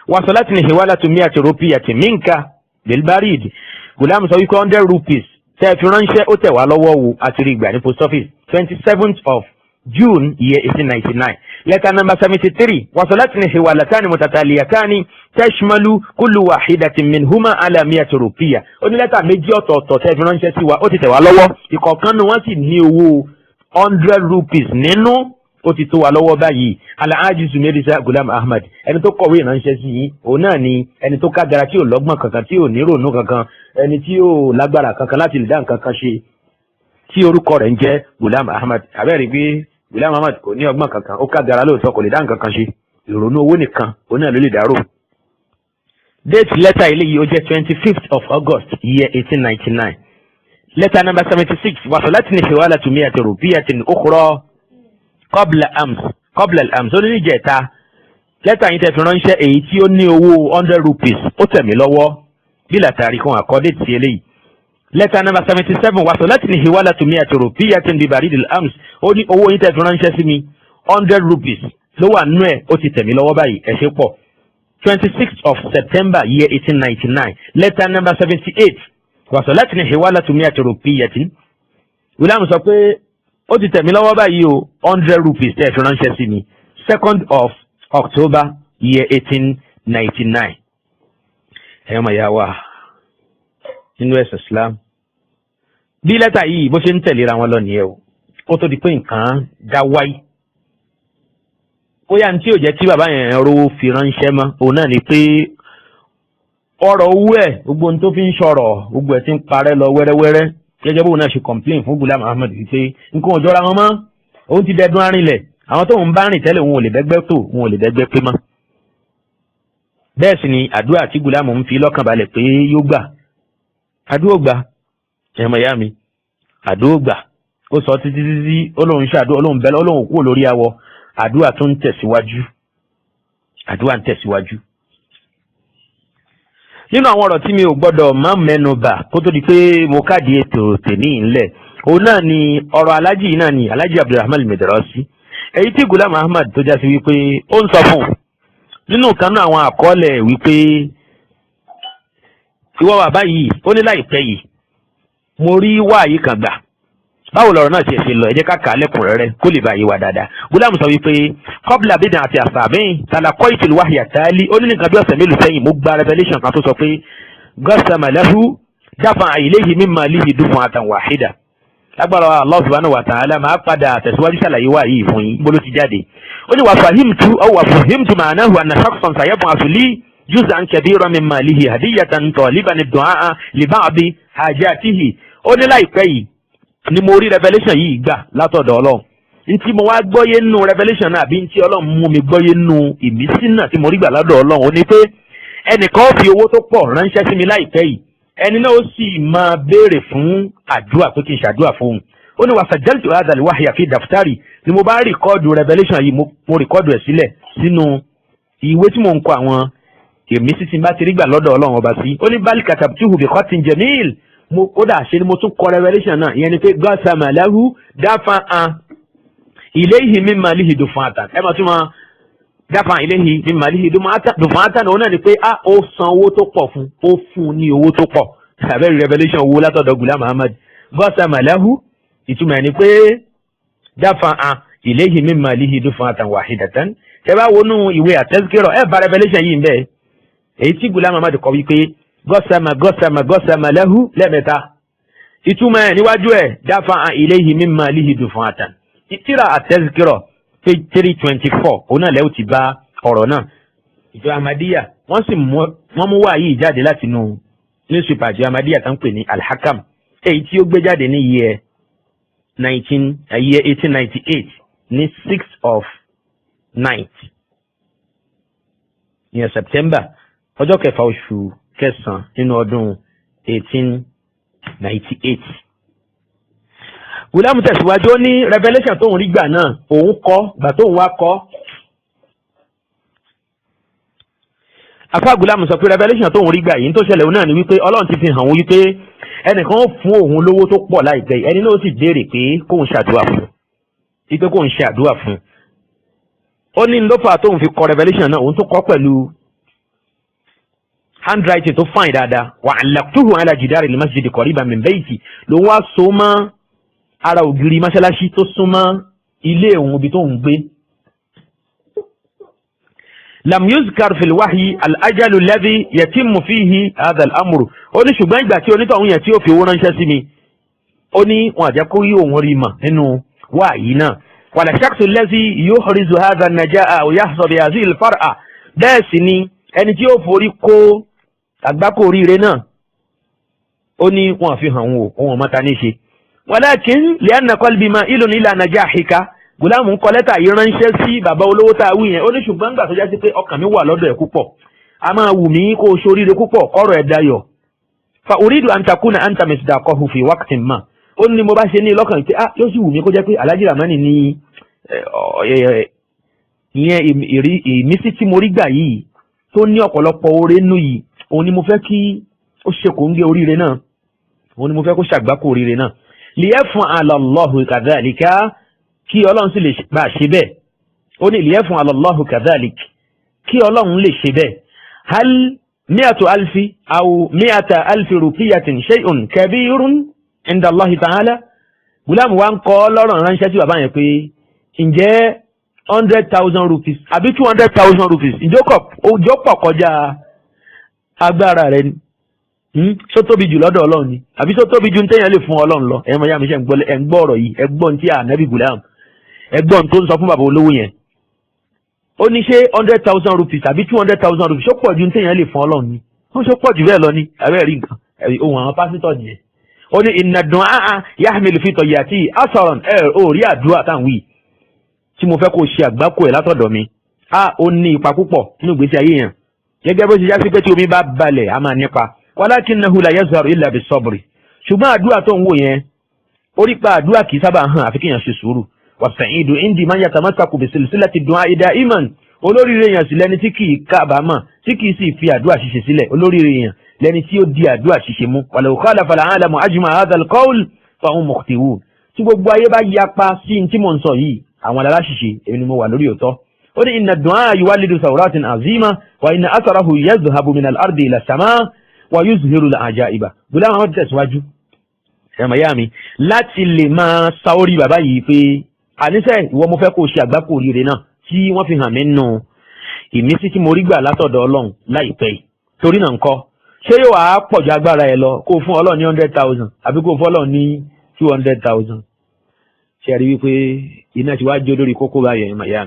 Wasolatni hiwalatu mi'ati rupiyatin minka bil barid. Gùlámù sọ wípé 100 rupees tẹ́ fi ránṣẹ́ ó tẹ̀ wá lọ́wọ́ wo àti rí gbà ní post office 27th of June year 1899. Letter number 73. Wasolatni hiwalatani mutataliyatani tashmalu kullu wahidatin minhuma ala mi'ati rupiya. Ó ní lẹ́tà méjì ọ̀tọ̀ọ̀tọ̀ tẹ́ fi ránṣẹ́ sí wa ó ti tẹ̀ wá lọ́wọ́. Ìkọ̀ọ̀kan ni wọ́n sì ní owó 100 rupees nínú. Ó ti tó wa lọ́wọ́ báyìí. Al-Ajizu Mirza Ghulam Ahmad. Ẹni tó kọ̀wé ìránṣẹ́ sí yín òun náà ni ẹni tó kágara tí ò lọ́gbọ́n kankan tí ò ní rònú kankan ẹni tí ò lágbára kankan láti lè dá nǹkan kan ṣe tí orúkọ rẹ̀ ń jẹ́ Ghulam Ahmad. Àbẹ́rẹ́ pé Ghulam Ahmad kò ní ọgbọ́n kankan ó kágara lóòótọ́ kò lè dá nǹkan kan ṣe ìrònú owó nìkan òun náà ló lè dárò. Date letter eléyìí ó jẹ́ 25th of August year 1899. Letter number 76. Wasolatni hiwalatu mi'ati rupiyatin ukhra qabla al-ams. Ó ní ìjẹta lẹ́tà yín tẹ́ fi ránṣẹ́ èyí tí ó ní owó 100 rupees ó tẹ̀ mí lọ́wọ́ bí látàrí kan àkọ́dé ti eléyìí. Letter number 77. Wasolatni hiwalatu mi'ati rupiyatin bi barid al-ams. Ó ní owó yín tẹ́ fi ránṣẹ́ sí mi 100 rupees ló wà nínú ẹ̀ ó ti tẹ̀ mí lọ́wọ́ báyìí ẹ ṣé pọ̀. 26th of September year 1899. Letter number 78. Wasolatni hiwalatu mi'ati rupiyatin. Gùlámù sọ pé ó ti tẹ̀ mí lọ́wọ́ báyìí o 100 rupees tẹ́ fi ránṣẹ́ sí mi 2nd of October year 1899. Ẹ̀yọ́ mọ̀ yá wa nínú ẹ̀sìn Islam. Bí lẹ́tà yìí bó ṣe ń tẹ̀léra wọn lọ nìyẹn o. Ó tó di pé nǹkan dá wáyé. Ó yá ní tí ò jẹ́ kí bàbá yẹn rówó fi ránṣẹ́ mọ́. Òun náà ni pé ọ̀rọ̀ owó ẹ̀ gbogbo ohun tó fi ń sọ̀rọ̀ gbogbo ẹ̀ ti ń parẹ́ lọ wẹ́rẹ́wẹ́rẹ́. gẹ́gẹ́ bóun náà ṣe complain fún Ghulam Ahmad wípé nǹkan ò jọra wọn mọ́, òun ti dẹdun arìnlẹ̀, àwọn tóun bá rìn tẹ́lẹ̀ òun ò lè bẹ́gbẹ́ tó, òun ò lè bẹ́gbẹ́ pé mọ́. bẹ́ẹ̀ sì ni àdúrà tí Ghulam ń fi lọ́kàn balẹ̀ pé yóò gbà, àdúrà gbà ẹ̀mọ̀ ìyá mi, àdúrà gbà. ó sọ títí olóhùn ṣàdúrà, olóhùn bẹ́lẹ̀, olóhùn kúrò lórí awọ, àdúrà tó ń tẹ̀síwájú, àdúrà ń tẹ̀síwájú. nínú àwọn ọ̀rọ̀ tí mi ò gbọ́dọ̀ má mẹ́nu bà kó tó di pé mo káàdì ètò tèmi ńlẹ̀, òun náà ni ọ̀rọ̀ alájì náà ni alájì Abdulrahman Al-Madrasi, èyí tí Ghulam Ahmad tó jásí wípé ó ń sọ fún un nínú kan náà àwọn àkọọ́lẹ̀ wípé ìwọ bàbá yìí, ó ní láìpẹ́ yìí mo rí wáàyí kan gbà. báwo lọ̀rọ̀ náà ṣe lọ, ẹ jẹ́ ká kà á lẹ́kùnrẹ́rẹ́ kó lè bá yé wa dáadáa. Ghulam sọ wípé qabla bid'ati àti àṣàbẹ́yìn talaqaytul wahya tali, ó ní nǹkan bí ọ̀sẹ̀ mélòó sẹ́yìn mo gba revelation kan tó sọ pé qasama lahu dafa'a ilayhi min malihi duf'atan wahida. lágbára Allah subhanahu wa ta'ala máa padà tẹ̀síwájú ṣàlàyé wá yìí fún yín bó ló ti jáde. ó ní wa fahimtu ma'nahu anna shakhsan sayab'athu li juz'an kabiran min malihi hadiyatan taliban ad-du'a li ba'di hajatihi. ó ní láìpẹ́ yìí ni mo rí revelation yìí gbà látọ̀dọ̀ Ọlọ́run. ntí mo wá gbọ́yé nínú revelation náà àbí ntí Ọlọ́run mú mi gbọ́yé nínú ìmísí náà tí mo rí gbà lọ́dọ̀ Ọlọ́run, ó ní pé ẹnìkan ó fi owó tó pọ̀ ránṣẹ́ sí mi láìpẹ́ yìí, ẹni náà ó sì máa béèrè fún àdúrà pé kí n ṣàdúrà fún un. ó ní wa sajjaltu hadha al-wahya fi daftari, ni mo bá rìkọ́ọ̀dù revelation yìí, mo rìkọ́ọ̀dù ẹ̀ sílẹ̀ sínú ìwé tí mo ń kọ àwọn ìmísí tí n bá ti rí gbà lọ́dọ̀ Ọlọ́run ọba sí. ó ní bal katabtuhu bi khatin jamil, kódà ṣe ni mo tún kọ revelation náà, ìyẹn ni pé qasama lahu dafa'an ilayhi min malihi duf'atan. ẹ máa tún máa dafa'an ilayhi min malihi duf'atan, òun náà ni pé ó san owó tó pọ̀ fún, ó fún un ní owó tó pọ̀. àbẹ́rẹ́ revelation owó látọ̀dọ̀ Ghulam Ahmad. qasama lahu ìtumọ̀ ni pé dafa'an ilayhi min malihi duf'atan wahidatan. ẹ bá wọnú ìwé at-tazkira ẹ bá revelation yìí ń bẹ, èyí tí Ghulam Ahmad kọ wípé gọ́sàmà lẹ́hu lẹ́mẹ̀ta. ìtumọ̀ ẹ̀ níwájú ẹ̀ dafa'a ilayhi min malihi duf'atan. tíra at-tazkira page 324 òun náà lẹ́wọ̀ ti bá ọ̀rọ̀ náà. ìjọ Ahmadiyya wọ́n mú wáyé jáde láti inú newspaper ìjọ Ahmadiyya tó ń pè ní Al-Hakam, èyí tí ó gbé jáde ní year 1898 ní 6th of 9th ní September, ọjọ́ kẹfà oṣù kẹsàn-án nínú ọdún 1898. Ghulam tẹ̀síwájú, ó ní revelation tóun rí gbà náà òun kọ́ gbà tóun wá kọ́. afá Ghulam sọ pé revelation tóun rí gbà yìí tó ṣẹlẹ̀ òun náà ni wípé Ọlọ́run ti fi hàn wọ́n wípé ẹnìkan ó fún òun lówó tó pọ̀ láìpẹ́, ẹni náà ó sì béèrè pé kóun ṣàdúrà fún, wípé kóun ṣe àdúrà fún. ó ní lófà tóun fi kọ revelation náà, òun tó kọ pẹ̀lú handwriting tó fine dáadáa. wa allaqtuhu ala jidari al-masjid qariban min bayti, ló wá so mọ́ ara ògiri mọ́ṣáláṣí tó súnmọ́ ilé òun ibi tó ń gbé. lam yuzkar fil wahyi al-ajalu alladhi yatimmu fihi hadha al-amru. ó ní ṣùgbọ́n ìgbà tí onítọ̀hún yẹn tí ó fi owó ránṣẹ́ sí mi, ó ní wọn àjẹ́ kó rí òun rí mọ̀ nínú wáyé náà. wala shakhsu alladhi yuhrizu hadha an-najaa aw yahsa bi hadhihi al-far'a, bẹ́ẹ̀ sì ni ẹni tí ó forí kó àgbákò oríire náà, ó ní wọn fi hàn wò ohun ọmọta ní ṣe. walakin li'anna qalbi ma'ilun ila najahika, Ghulam ń kọ lẹ́tà yìí ránṣẹ́ sí bàbá olówó tá a wí yẹn. ó ní ṣùgbọ́n gbà tó já sí pé ọkàn mi wà lọ́dọ̀ ẹ̀ púpọ̀, a máa wù mí kó o ṣoríire púpọ̀ kọ́rọ̀ ẹ̀ dayọ̀. fa uridu an takuna anta misdaqahu fi waqtin ma, ó ní mo bá ṣe ní lọ́kàn pé yóò sì wù mí kó jẹ́ pé Alhaji Ramani ní ìyẹn ìmísí tí mo rí gbà yìí tó ní ọ̀pọ̀lọpọ̀ oore nù yìí, òun ni mo fẹ́ kí ó ṣe kò ń gé oríire náà, òun ni mo fẹ́ kó ṣàgbákò oríire náà. liyaf'ala Allahu kadhalika, kí Ọlọ́run sì lè bá a ṣe bẹ́ẹ̀. ó ní liyaf'ala Allahu kadhalika, kí Ọlọ́run lè ṣe bẹ́ẹ̀. hal 100,000 aw 100,000 rupiyatin shay'un kabirun inda Allahi ta'ala. Ghulam wa ń kọ́ lọ́rọ̀ ránṣẹ́ tí bàbá yẹn pé ǹjẹ́ 100,000 rupees àbí 200,000 rupees ìjọ pọ̀ kọjá agbára rẹ ni, tó tóbi jù lọ́dọ̀ Ọlọ́run ni àbí tó tóbi jù ń téèyàn lè fún Ọlọ́run lọ. ẹ̀yẹ́ mọ̀yá mi ṣe ń gbọ́ ọ̀rọ̀ yìí, ẹgbọ́n tí Ànábì Ghulam ẹgbọ́n tó ń sọ fún bàbá olówó yẹn. ó ní ṣé 100,000 rupees àbí 200,000 rupees ó pọ̀ jù ń téèyàn lè fún Ọlọ́run ni, ó ṣe pọ̀ jù bẹ́ẹ̀ lọ ni. àbẹ́ rí nǹkan ohun àwọn pásítọ̀ nìyẹn. ó ní inna du'a yahmilu fi tayyati asaran ó rí àdúrà táwọn wí tí mo fẹ́ kó ṣe àgbákò ẹ̀ látọ̀dọ̀ mi ó ní ipa púpọ̀ nínú ìgbésí ayé yẹn gẹ́gẹ́ bó ṣe já sí pé tí omi bá balẹ̀ a máa nípa walakinnahu la yazharu illa bis-sabri ṣùgbọ́n àdúrà tó ń wò yẹn orí pa àdúrà kì í sábà hàn àfi kéèyàn ṣe sùúrù was-sa'idu indi man yatamassaku bi silsilati du'a'i da'iman olóríire èèyàn sì lẹni tí kì í kábàámọ̀ tí kì í sì fi àdúrà ṣíṣe sílẹ̀ olóríire èèyàn lẹni tí ó di àdúrà ṣíṣe mú walau khalafa al-'alamu ajma hadha al-qawl fa hum mukhti'un tí gbogbo ayé bá yapa sí ní tí mò ń sọ yìí àwọn aláṣìṣe èmi ni mo wà lórí òótọ́ ó ní inna ad-du'a yuwallidu thawratin 'azima wa inna atharahu yadhhabu min al-ardi ila as-sama' wa yuzhiru al-'ajaiba bùdá àwọn tẹ̀síwájú ẹ̀mọ̀yá láti lè máa sa orí bàbá yìí pé àníṣe ìwọ mo fẹ́ kó o ṣe àgbákò oríire náà tí wọ́n fi hàn mí nù ìmísí tí mo rí gbà látọ̀dọ̀ ọlọ́run láìpẹ́ yìí torí náà ńkọ́ ṣé yóò wá pọ̀jù agbára ẹ lọ kó o fún ọlọ́run ní 100,000 àbí kó o fún ọlọ́run ní 200,000 ṣe rí wípé iná ti wá jó lórí kókó báyẹn ẹ̀mọ̀yá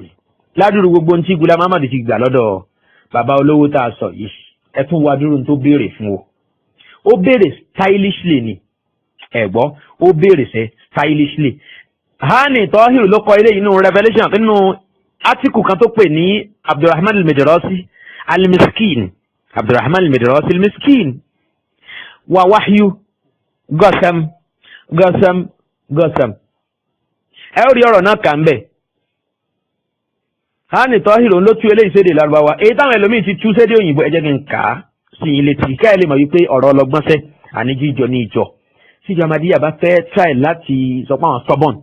ládùúrú gbogbo ohun tí Ghulam Ahmad ti gbà lọ́dọ̀ bàbá olówó tá a sọ yìí ẹ tún wá dúró tó béèrè fún o ó béèrè stylishly ni ẹ̀gbọ́ ó béèrè sẹ́ stylishly Hani Tohir ló kọ ilé inú Revelation nínú átíkù kan tó pè ní Abdulrahman al-Madrasi al-Miskin Abdulrahman al-Madrasi al-Miskin wa wahyu gọ́sẹ̀m ẹ ó rí ọ̀rọ̀ náà kà ń bẹ̀ Hani Tohir ló tú eléyìí sédè Lárúbáwá èyí táwọn ẹlòmíì ti tú sédè òyìnbó ẹ jẹ́ kí n kà á sí ilé tí ká ẹ lè mọ̀ wípé ọ̀rọ̀ ọlọ́gbọ́n sẹ́ àníjú ìjọ ní ìjọ tíjọ Ahmadiyya bá fẹ́ try láti sọ pé àwọn stubborn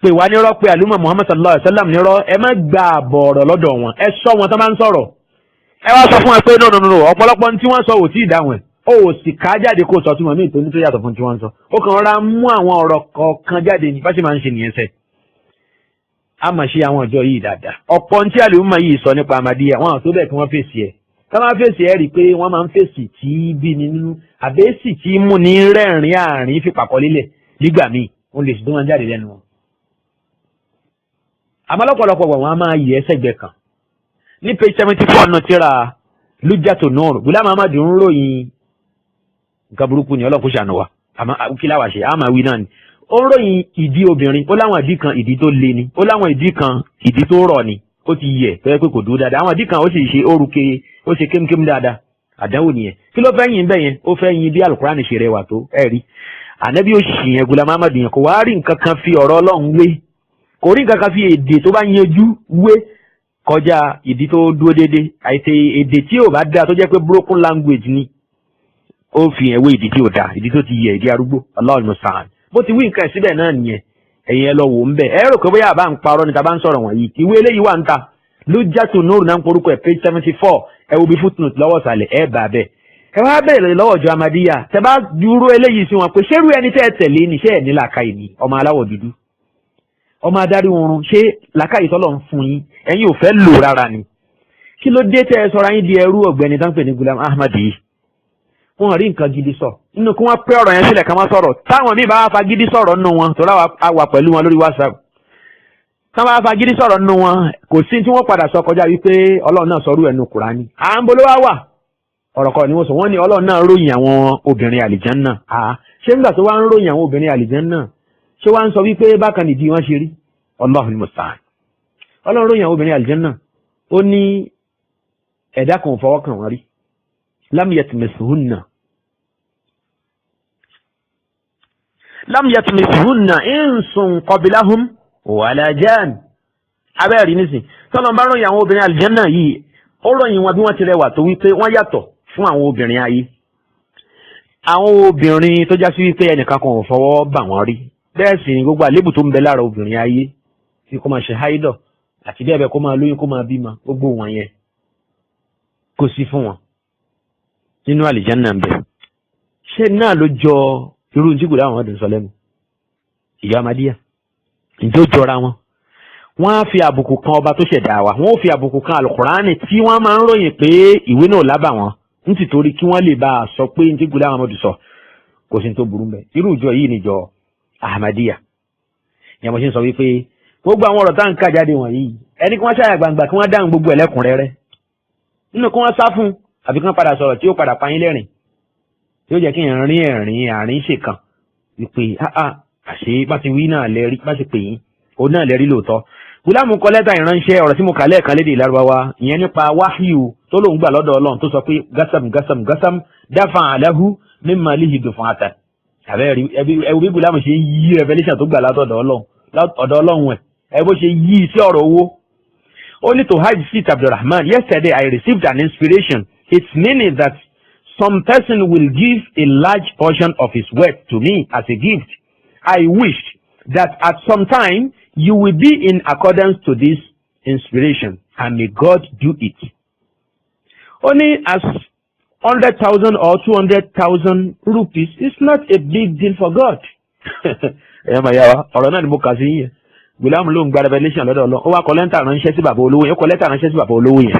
pé wá nírọ́ pé àlùmọ̀ Muhammad sallallahu alaihi wasallam nírọ́ ẹ má gba àbọ̀ ọ̀rọ̀ lọ́dọ̀ wọn ẹ sọ wọn tó máa ń sọ̀rọ̀ ẹ wá sọ fún wọn pé no ọ̀pọ̀lọpọ̀ tí wọ́n sọ ò tí ì dáhùn ẹ̀ ó sì ká jáde kó sọ tí wọn ní ìtòní tó yàtọ̀ fún tí wọ́n sọ ó kàn rọra mú àwọn ọ̀rọ̀ kọ̀ọ̀kan jáde ní bá ṣe máa ń ṣe nìyẹn sẹ́ a máa ṣe àwọn ọjọ́ yìí dáadáa ọ̀pọ̀ tí àlùmọ̀ yìí sọ nípa Ahmadiyya wọn tó bẹ́ẹ̀ kí wọ́n fèsì ẹ̀ ká máa fèsì ẹ̀ rí i pé wọ́n máa ń fèsì tí bí ni nínú àbẹ́sì tí mú ní rẹ́rìn àárín fipàkọ́ lílẹ̀ nígbà míì wọ́n lè sì tó wọn jáde lẹ́nu wọn àmọ́ lọ́pọ̀lọpọ̀ wọn a máa yẹ ẹsẹ̀gbẹ́ kan ní page 74 náà tíra Lujjatu Nur Ghulam Ahmad ń ròyìn nǹkan burúkú ni ọlọ́kùn ṣàánú wa àmọ́ kí láwàá ṣe àmọ́ wí náà ni ó ń ròyìn ìdí obìnrin ó láwọn ìdí kan ìdí tó le ni ó láwọn ìdí kan ìdí tó rọ̀ ni ó ti yẹ tó yẹ pé kò dúró dáadáa àwọn ìdí kan ó sì ṣe óruke ó ṣe kémkém dáadáa àdánwò nìyẹn kí ló fẹ́ yin bẹ́ẹ̀ yẹn ó fẹ́ yin bí Al-Qur'an ṣe rẹwà tó rí ànábì ó ṣì yẹn Ghulam Ahmad yẹn kò wá rí nǹkan kan fi ọ̀rọ̀ Ọlọ́run wé kò rí nǹkan kan fi èdè tó bá yanjú wé kọjá ìdí tó dúró déédéé àìsè èdè tí ò bá dáa tó jẹ́ pé broken language ni ó fi hàn wé ìdí tí ò dáa ìdí tó ti yẹ ìdí arúgbó Allahul musta'an bó ti wí nǹkan síbẹ̀ náà nìyẹn ẹ̀yin ẹ lọ wò ń bẹ̀ ẹ rò pé bóyá àbá ń parọ́ ni tá a bá ń sọ̀rọ̀ wọ̀nyí ìwé eléyìí wà ń ta Lujjatu Nur náà ń porúkọ ẹ̀ page 74 ẹ wo bí footnote lọ́wọ́ sàlẹ̀ ẹ bà bẹ́ẹ̀ ẹ wá bẹ̀rẹ̀ lọ́wọ́ ọjọ́ Ahmadiyya tẹ bá dúró eléyìí sí wọn pé ṣérú ẹni tẹ́ ẹ tẹ̀lé níṣẹ́ ẹ̀ ní làákàyè ni ọmọ aláwọ̀ dúdú ọmọ adarí oorun ṣé làákàyè tọ́lọ̀ ń fún yín ẹ̀yin ò fẹ́ lò rárá ni kí ló dé tẹ́ ẹ sọra yín di ẹrú ọ̀gbẹ́ni tán pè ní Ghulam Ahmad yìí wọn rí nǹkan gidi sọ nínú kí wọ́n pẹ́ ọ̀rọ̀ yẹn sílẹ̀ ká má sọ̀rọ̀ táwọn míì bá wá fa gidi sọ̀rọ̀ nínú wọn tó láwà pẹ̀lú wọn lórí WhatsApp táwọn bá fa gidi sọ̀rọ̀ nínú wọn kò sí tí wọ́n padà sọ kọjá wípé Ọlọ́run náà sọrú ẹnu Kùránì à ń bolo wá ọ̀rọ̀ kan ni wọ́n sọ wọ́n ní Ọlọ́run náà ròyìn àwọn obìnrin àlìjánnà ṣé nígbà tó wá ń ròyìn àwọn obìnrin àlìjánnà ṣé wá ń sọ wípé bákan nìdí wọn ṣe rí Allahul musta'an Ọlọ́run ròyìn àwọn obìnrin àlìjánnà ó ní ẹ̀dá kan fọwọ́ kàn wọ́n rí lam yatmisuhunna insun qablahum wala jan abẹ́rẹ́ nísìn tọ́lọ́n bá ròyìn àwọn obìnrin àlìjánnà yìí ó ròyìn wọn bí wọ́n ti rẹwà tó wípé wọ́n yàtọ̀ fún àwọn obìnrin ayé àwọn obìnrin tó já sí wípé ẹnìkan kan ò fọwọ́ bà wọ́n rí bẹ́ẹ̀ sì ni gbogbo àlébù tó ń bẹ lára obìnrin ayé tí kò máa ṣe háídọ̀ àti bẹ́ẹ̀ bẹ́ẹ̀ kó máa lóyún kó máa bímọ gbogbo wọn yẹn kò sí fún wọn nínú àlìjánnà ń bẹ ṣé náà ló jọ irú tí Ghulam Ahmad sọ lẹ́nu ìyá Ahmadiyya ǹjẹ́ ó jọra wọn wọ́n á fi àbùkù kan ọba tó ṣẹ̀dá wa wọ́n ó fi àbùkù kan Al-Qur'ani tí wọ́n máa ń ròyìn pé ìwé náà lábà wọn nítorí kí wọ́n lè bá a sọ pé ní tí Ghulam Ahmad sọ kò sí tó burú mbẹ irú ìjọ yìí níjọ Ahmadiyya ìyẹn mo ṣe ń sọ wípé gbogbo àwọn ọ̀rọ̀ tá à ń kà jáde wọ̀nyí ẹni kí wọ́n ṣàyà gbangba kí wọ́n dáhùn gbogbo ẹlẹ́kùnrẹ́rẹ́ nínú kí wọ́n sá fún àbí kí wọ́n padà sọ̀rọ̀ tí ó padà pa yín lẹ́rìn yóò jẹ́ kí èèyàn rí ẹ̀rín àárín ṣèkan wípé àṣé bá ti wí náà lẹ́rí bá ti pè yín òun náà lẹ́rí lóòótọ́. Gùlámù kọ lẹ́tà ìránṣẹ́ ọ̀rọ̀ tí mo kà lẹ́ẹ̀kan lédè Lárúbáwá ìyẹn nípa wáhíù tó lóun gbà lọ́dọ̀ Ọlọ́run tó sọ pé gásàm dáfà àláhù mímọ líhì dùn fún ata. ẹ̀wù bí Gùlámù ṣe yí revelation tó gbà látọ̀dọ̀ Ọlọ́run ẹ̀ bó ṣe yí sí ọ̀rọ̀ owó. Ó ní to Hajj Sit Abdulrahman, yesterday I received an inspiration. It's meaning that some person will give a large portion of his wealth to me as a gift. I wished that at some time you will be in accordance to this inspiration, and may God do it. Only as 100,000 or 200,000 rupees is not a big deal for God. Ọ̀rọ̀ náà ni mo kà sí yẹn. Gùlámù ló ń gba revelation lọ́dọ̀ Ọlọ́run. Ó wá kọ lẹ́tà ránṣẹ́ sí bàbá olówó yẹn. Ó kọ lẹ́tà ránṣẹ́ sí bàbá olówó yẹn.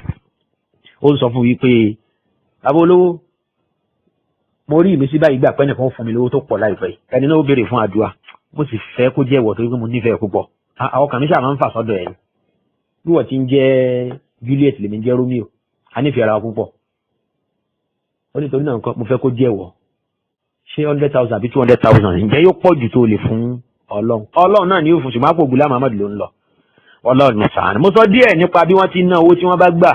Ó ń sọ fún wípé bàbá olówó mo rí ìmísí báyìí gbà pé nìkan fún mi lówó tó pọ̀ láìpẹ́ yìí. Ẹni náà ó béèrè fún àdúrà. Mo sì fẹ́ kó jẹ́ ìwọ̀ torí pé mo nífẹ̀ẹ́ púpọ̀. Àwọn kan mi ṣáà máa ń fà sọ́dọ̀ ẹ̀. Bí wọ́n ti ń jẹ́ Juliet lèmi ń jẹ́ Romeo. A nífẹ̀ẹ́ ara wa púpọ̀. Ó ní torí náà nǹkan mo fẹ́ kó jẹ́ ìwọ̀. Ṣé 100,000 àbí 200,000 ǹjẹ́ yóò pọ̀ jù tó lè fún Ọlọ́run náà ni yóò fún ṣùgbọ́n àpò Gùlámù Ahmad ló ń lọ. Ọlọ́run ní sàn. Mo sọ díẹ̀ nípa bí wọ́n ti ná owó tí wọ́n bá gbà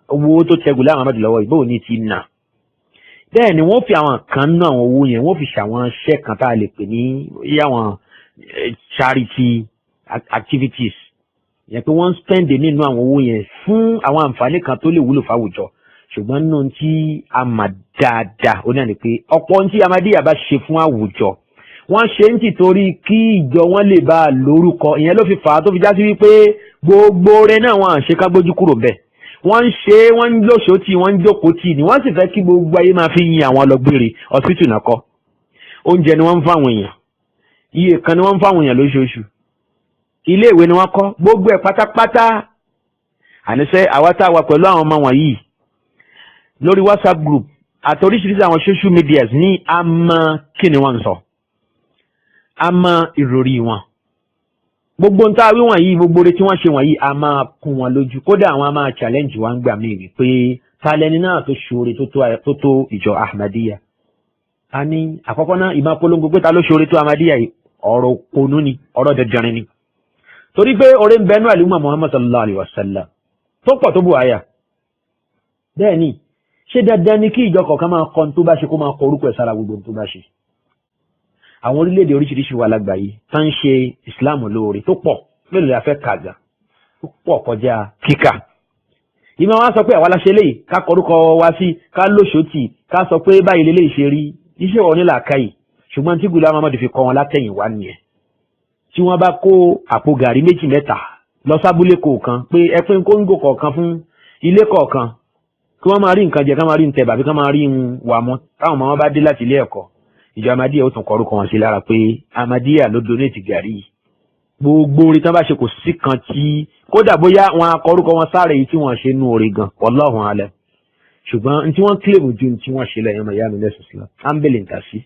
owó tó tẹ Gùlámù Ahmad lọ́wọ́ ìbò ní ti nà. Bẹ́ẹ̀ ni wọ́n fi àwọn kan ná àwọn owó yẹn wọ́n fi ṣàwọn iṣẹ́ kan tá a lè pè ní àwọn charity activities. Yẹn pé wọ́n spend nínú àwọn owó yẹn fún àwọn àǹfààní kan tó lè wúlò fáwùjọ. Ṣùgbọ́n nínú tí a mà dáadáa ó náà ni pé ọ̀pọ̀ tí Ahmadiyya bá ṣe fún àwùjọ wọ́n ṣe ń tìtorí kí ìjọ wọn lè bá a lórúkọ. Ìyẹn ló fi fà á tó fi já sí wípé gbogbo rẹ̀ náà wọ́n ṣe ká gbójú kúrò bẹ́ẹ̀. Wọ́n ń ṣe wọ́n ń lóṣòó tì wọ́n ń jókòó tì ní wọ́n sì fẹ́ kí gbogbo ayé máa fi yin àwọn ọlọ́gbére hospital náà kọ́. Oúnjẹ ni wọ́n ń fáwọn èèyàn, iye kan ni wọ́n ń fáwọn èèyàn lóṣooṣù, ilé ìwé ni wọ́n kọ́, gbogbo ẹ̀ pátápátá. Àníṣe àwa tá a wà pẹ̀lú àwọn ọmọ wọ̀nyí lórí WhatsApp group àti oríṣiríṣi àwọn social media ní a mọ kí ni wọ́n ń sọ, a mọ ìròrí wọn. Gbogbo ń tá a wí wọ̀nyí, gbogbo oore tí wọ́n ṣe wọ̀nyí a máa kún wọn lójú. Kódà àwọn a máa challenge wa ń gbà mí wípé ta lẹni náà tó ṣoore tó tó ìjọ Ahmadiyya. A ní àkọ́kọ́ náà ìmọ̀ polongo pé ta ló ṣoore tó Ahmadiyya yìí, ọ̀rọ̀ ponú ni, ọ̀rọ̀ dandan ni. Torí pé oore ń bẹnu àlùmọ̀ Muhammad sallallahu alaihi wasallam tó pọ̀ tó bù àyà. Bẹ́ẹ̀ ni, ṣé dandan ni kí ìjọ kọ̀ọ̀kan máa kọ́ tó bá ṣe kó máa kọ orúkọ ẹ̀ sára gbogbo tó bá ṣe? Àwọn orílẹ̀-èdè oríṣiríṣi wà lágbàáyé tá ń ṣe ìsìláàmù lóore tó pọ̀ mélòó la fẹ́ kàgbà tó pọ̀ kọjá kíkà. Ìmọ̀ wa sọ pé àwa la ṣe léyìí ká kọrúkọ wa sí ká lóṣòtì ká sọ pé báyìí lélẹ́yìí ṣe rí iṣẹ́ wọn ní làákàyè. Ṣùgbọ́n tí Gùlámù Ahmad fi kọ́ wọn látẹ̀yìn wá nìyẹn. Tí wọ́n bá kó àpò gàrí 2 mẹ́ta lọ sábúlé kọ̀ọ̀kan pé ẹ pín kóńgò kọ̀ọ̀kan fún ilé kọ̀ọ̀kan kí wọ́n máa rí nǹkan jẹ ká máa rí nǹtẹ̀ bàbí ká máa rí wà mọ́ táwọn ọmọ wọn bá dé láti ilé ẹ̀kọ́. Ìjọ Ahmadiyya ó tún kọ orúkọ wọn sí lára pé Ahmadiyya ló donate gàrí. Gbogbo orí tán bá ṣe kò sí kan tí kódà bóyá wọn akọ orúkọ wọn sáré yìí tí wọ́n ṣe nú orí gan wallahu alam. Ṣùgbọ́n tí wọ́n claim ju tí wọ́n ṣe lẹ́yìn ọmọ ìyá mi lẹ́sìn sílá ámbélé ń ta sí.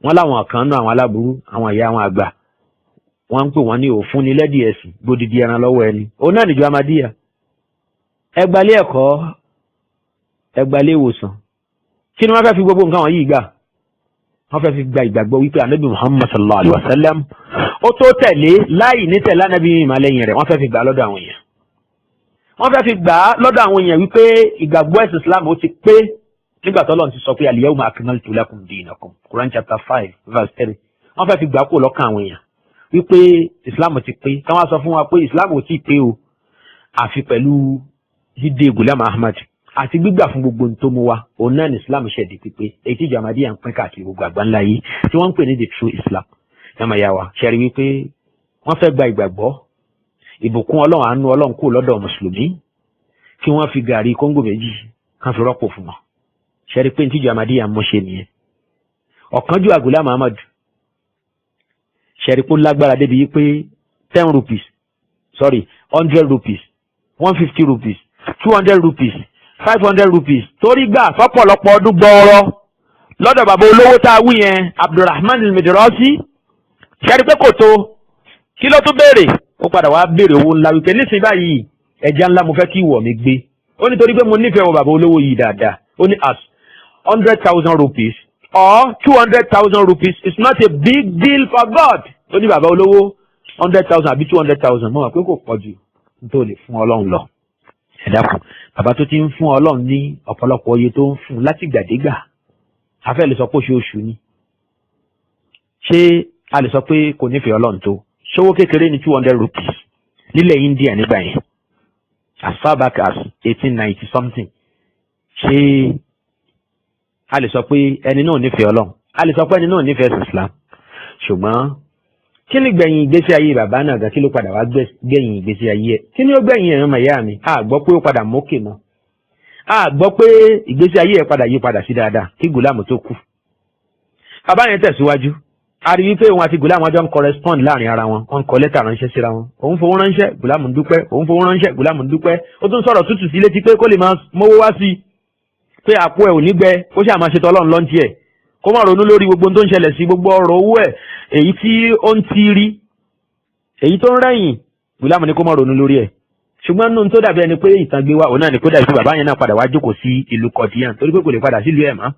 Wọ́n láwọn kan náà àwọn aláburú àwọn ìyá àwọn àgbà wọ́n ń pè wọ́n ní òfun ní lẹ́dí ẹ̀sìn gbódìdí ẹran lọ́wọ́ ẹni. Òun náà nìjọ Ahmadiyya. Ẹgbàlé ẹ̀kọ́, ẹgbàlé ìwòsàn. Kí ni wọ́n fẹ́ fi gbogbo nǹkan wọ̀nyí gbà? Wọ́n fẹ́ fi gba ìgbàgbọ́ wípé Ànábì Muhammad sallallahu alaihi wasallam ó tó tẹ̀lé láì ní tẹ̀lé Ànábì ìmàlẹ́yìn rẹ̀. Wọ́n fẹ́ fi gbà lọ́dọ̀ àwọn èèyàn. Wọ́n fẹ́ fi gbà lọ́dọ̀ àwọn èèyàn wípé ìgbàgbọ́ ẹ̀sìn Islam ó ti pé nígbà tó Ọlọ́run ti sọ pé al-yawma akmaltu lakum dinakum, Quran chapter 5 verse 3. Wọ́n fẹ́ fi gbà kó lọ́kàn àwọn èèyàn wípé Islam ti pé. Káwọn sọ fún wa pé Islam ò tí ì pé o àfi pẹ̀lú dídé Gùlámù Ahmad àti gbígbà fún gbogbo tó mú wa. Òun náà ní Islam ṣẹ̀dí pípé èyí tí ìjọ Ahmadiyya ń pín káàkiri gbogbo àgbáńlá yìí tí wọ́n ń pè ní the true Islam. Ẹ̀mọ̀ ìyá wa ṣẹ̀rí wípé wọ́n fẹ́ gba ìgbàgbọ́ ìbùkún Ọlọ́run àánú Ọlọ́run kúrò lọ́dọ̀ mùsùlùmí kí wọ́n fi gàrí kóńgò 2 kan fi rọ́pò fún wọn. Ṣẹ̀rí pé tí ìjọ Ahmadiyya mú ṣe nìyẹn. Ọ̀kánjú Gùlámù Ahmad ṣẹ̀rí pé ó lágbára débi wípé 10 rupees 100 rupees 150 rupees 200 rupees 500 rupees torí gbà fọ́pọ̀lọpọ̀ ọdún gbọ́ọ̀rọ̀ lọ́dọ̀ bàbá olówó tá a wí yẹn Abdulrahman al-Madrasi. Ṣẹ́rí pé kò tó kí ló tún béèrè ó padà wá béèrè owó ńlá wípé nísìnyí báyìí ẹja ńlá mo fẹ́ kí ìwọ̀ mi gbé. Ó ní torí pé mo nífẹ̀ẹ́ wọ bàbá olówó yìí dáadáa. Ó ní as 100,000 rupees or 200,000 rupees is not a big deal for God. Ó ní bàbá olówó 100,000 àbí 200,000 mọ́ wà pé kò pọ̀ jù tó lè fún Ọlọ́run lọ. Ẹ dákun bàbá tó ti ń fún Ọlọ́run ní ọ̀pọ̀lọpọ̀ iye tó ń fún láti gbàdégbà afẹ́ lè sọ pé oṣooṣù ni. Ṣé a lè sọ pé kò nífẹ̀ẹ́ Ọlọ́run tó? Ṣówó kékeré ní 200 rupees nílẹ̀ India nígbà yẹn as far back as 1890 something. Ṣé a lè sọ pé ẹni náà nífẹ̀ẹ́ Ọlọ́run? A lè sọ pé ẹni náà nífẹ̀ẹ́ Islam. Ṣùgbọ́n kí ni gbẹ̀yìn ìgbésí ayé bàbá náà gan? Kí ló padà wá gbẹ̀yìn ìgbésí ayé ẹ̀? Kí ni ó gbẹ̀yìn ẹ̀rọ màyá mi? A gbọ́ pé ó padà mókè mọ́. A gbọ́ pé ìgbésí ayé ẹ̀ padà yí padà sí dáadáa kí Gùlámù tó kú. Bàbá yẹn tẹ̀síwájú. A rí wípé òun àti Gùlámù ọjọ́ ń correspond láàrin ara wọn. Wọ́n ń kọ lẹ́tà ránṣẹ́ síra wọn. Òun fowó ránṣẹ́, Gùlámù ń dúpẹ́. Òun fowó ránṣẹ́, Gùlámù ń dúpẹ́. Ó tún sọ̀rọ̀ tútù sí létí pé kó lè máa mówó wá sí i. Pé àpò ẹ̀ ò ní gbẹ, ó ṣáà máa ṣe tọ́lọ́run lọ́ntì ẹ̀. Kó má ronú lórí gbogbo ohun tó ń ṣẹlẹ̀ sí gbogbo ọ̀rọ̀ owó ẹ̀. Èyí tí ó ń ti rí, èyí tó ń rẹ̀yìn, Gùlámù ní kó má ronú lórí ẹ̀. Ṣùgbọ́n nínú tó dàbí ẹni pé ìtàn gbé wa, òun náà ni kó dàbí pé bàbá yẹn náà padà wá jókòó sí ìlú Kọ̀díyàn torí pé kò lè padà sílùú ẹ̀ mọ́.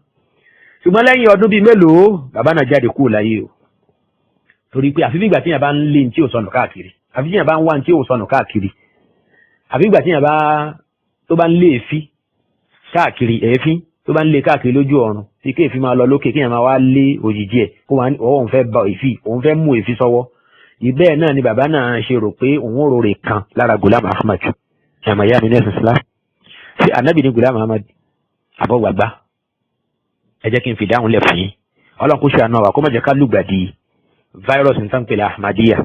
Ṣùgbọ́n lẹ́yìn ọdún bíi mélòó, bàbá náà jáde kúrò láyé o. Torí pé àfi bí ìgbà tí yẹn bá ń lé ní tí ò sọnù káàkiri, àfi tí yẹn bá ń wá ní tí ò sọnù káàkiri, àfi ìgbà tí yẹn tó bá ń lé èéfín káàkiri, èéfín tó bá ń lé káàkiri lójú ọ̀run tí kéèfín máa lọ lókè kí yẹn máa wá lé òjìji ẹ̀ kó wá òun fẹ́ bá èéfín, òun fẹ́ mú èéfín sọ́wọ́. Ìbẹ́ẹ̀ náà ni bàbá náà ṣe rò pé òun ò rorè kan lára Ghulam Ahmad. Ẹ̀mọ̀ ìyá mi ní ẹ̀sìn Islam. Ṣé ànábì ní Ghulam Ahmad àbọ̀gbàgbà? Ẹ jẹ́ kí n fi dáhùn lẹ̀ fún yín. Ọlọ́run kó ṣe àná wa kó má jẹ́ ká lùgbàdì virus ní tán pèlè Ahmadiyya.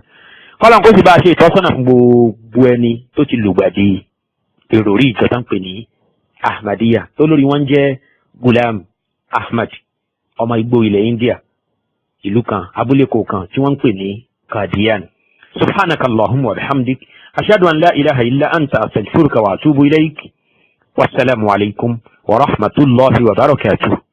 Kọ́lọ́n kó sì bá a ṣe ìtọ́sọ́nà fún gbogbo ẹni tó ti lùgbàdì èrò rí ìjọ tán pè ní Ahmadiyya tó lórí wọn jẹ́ Ghulam Ahmad ọmọ igbó ilẹ̀ India ìlú kan abúlé kọ̀ọ̀kan tí wọ́n ń pè ní Qadian. Subhanaka Allahumma wa bihamdik ashhadu an la ilaha illa anta astaghfiruka wa atubu ilayk. Wassalamu alaikum wa rahmatullahi wa barakatuh.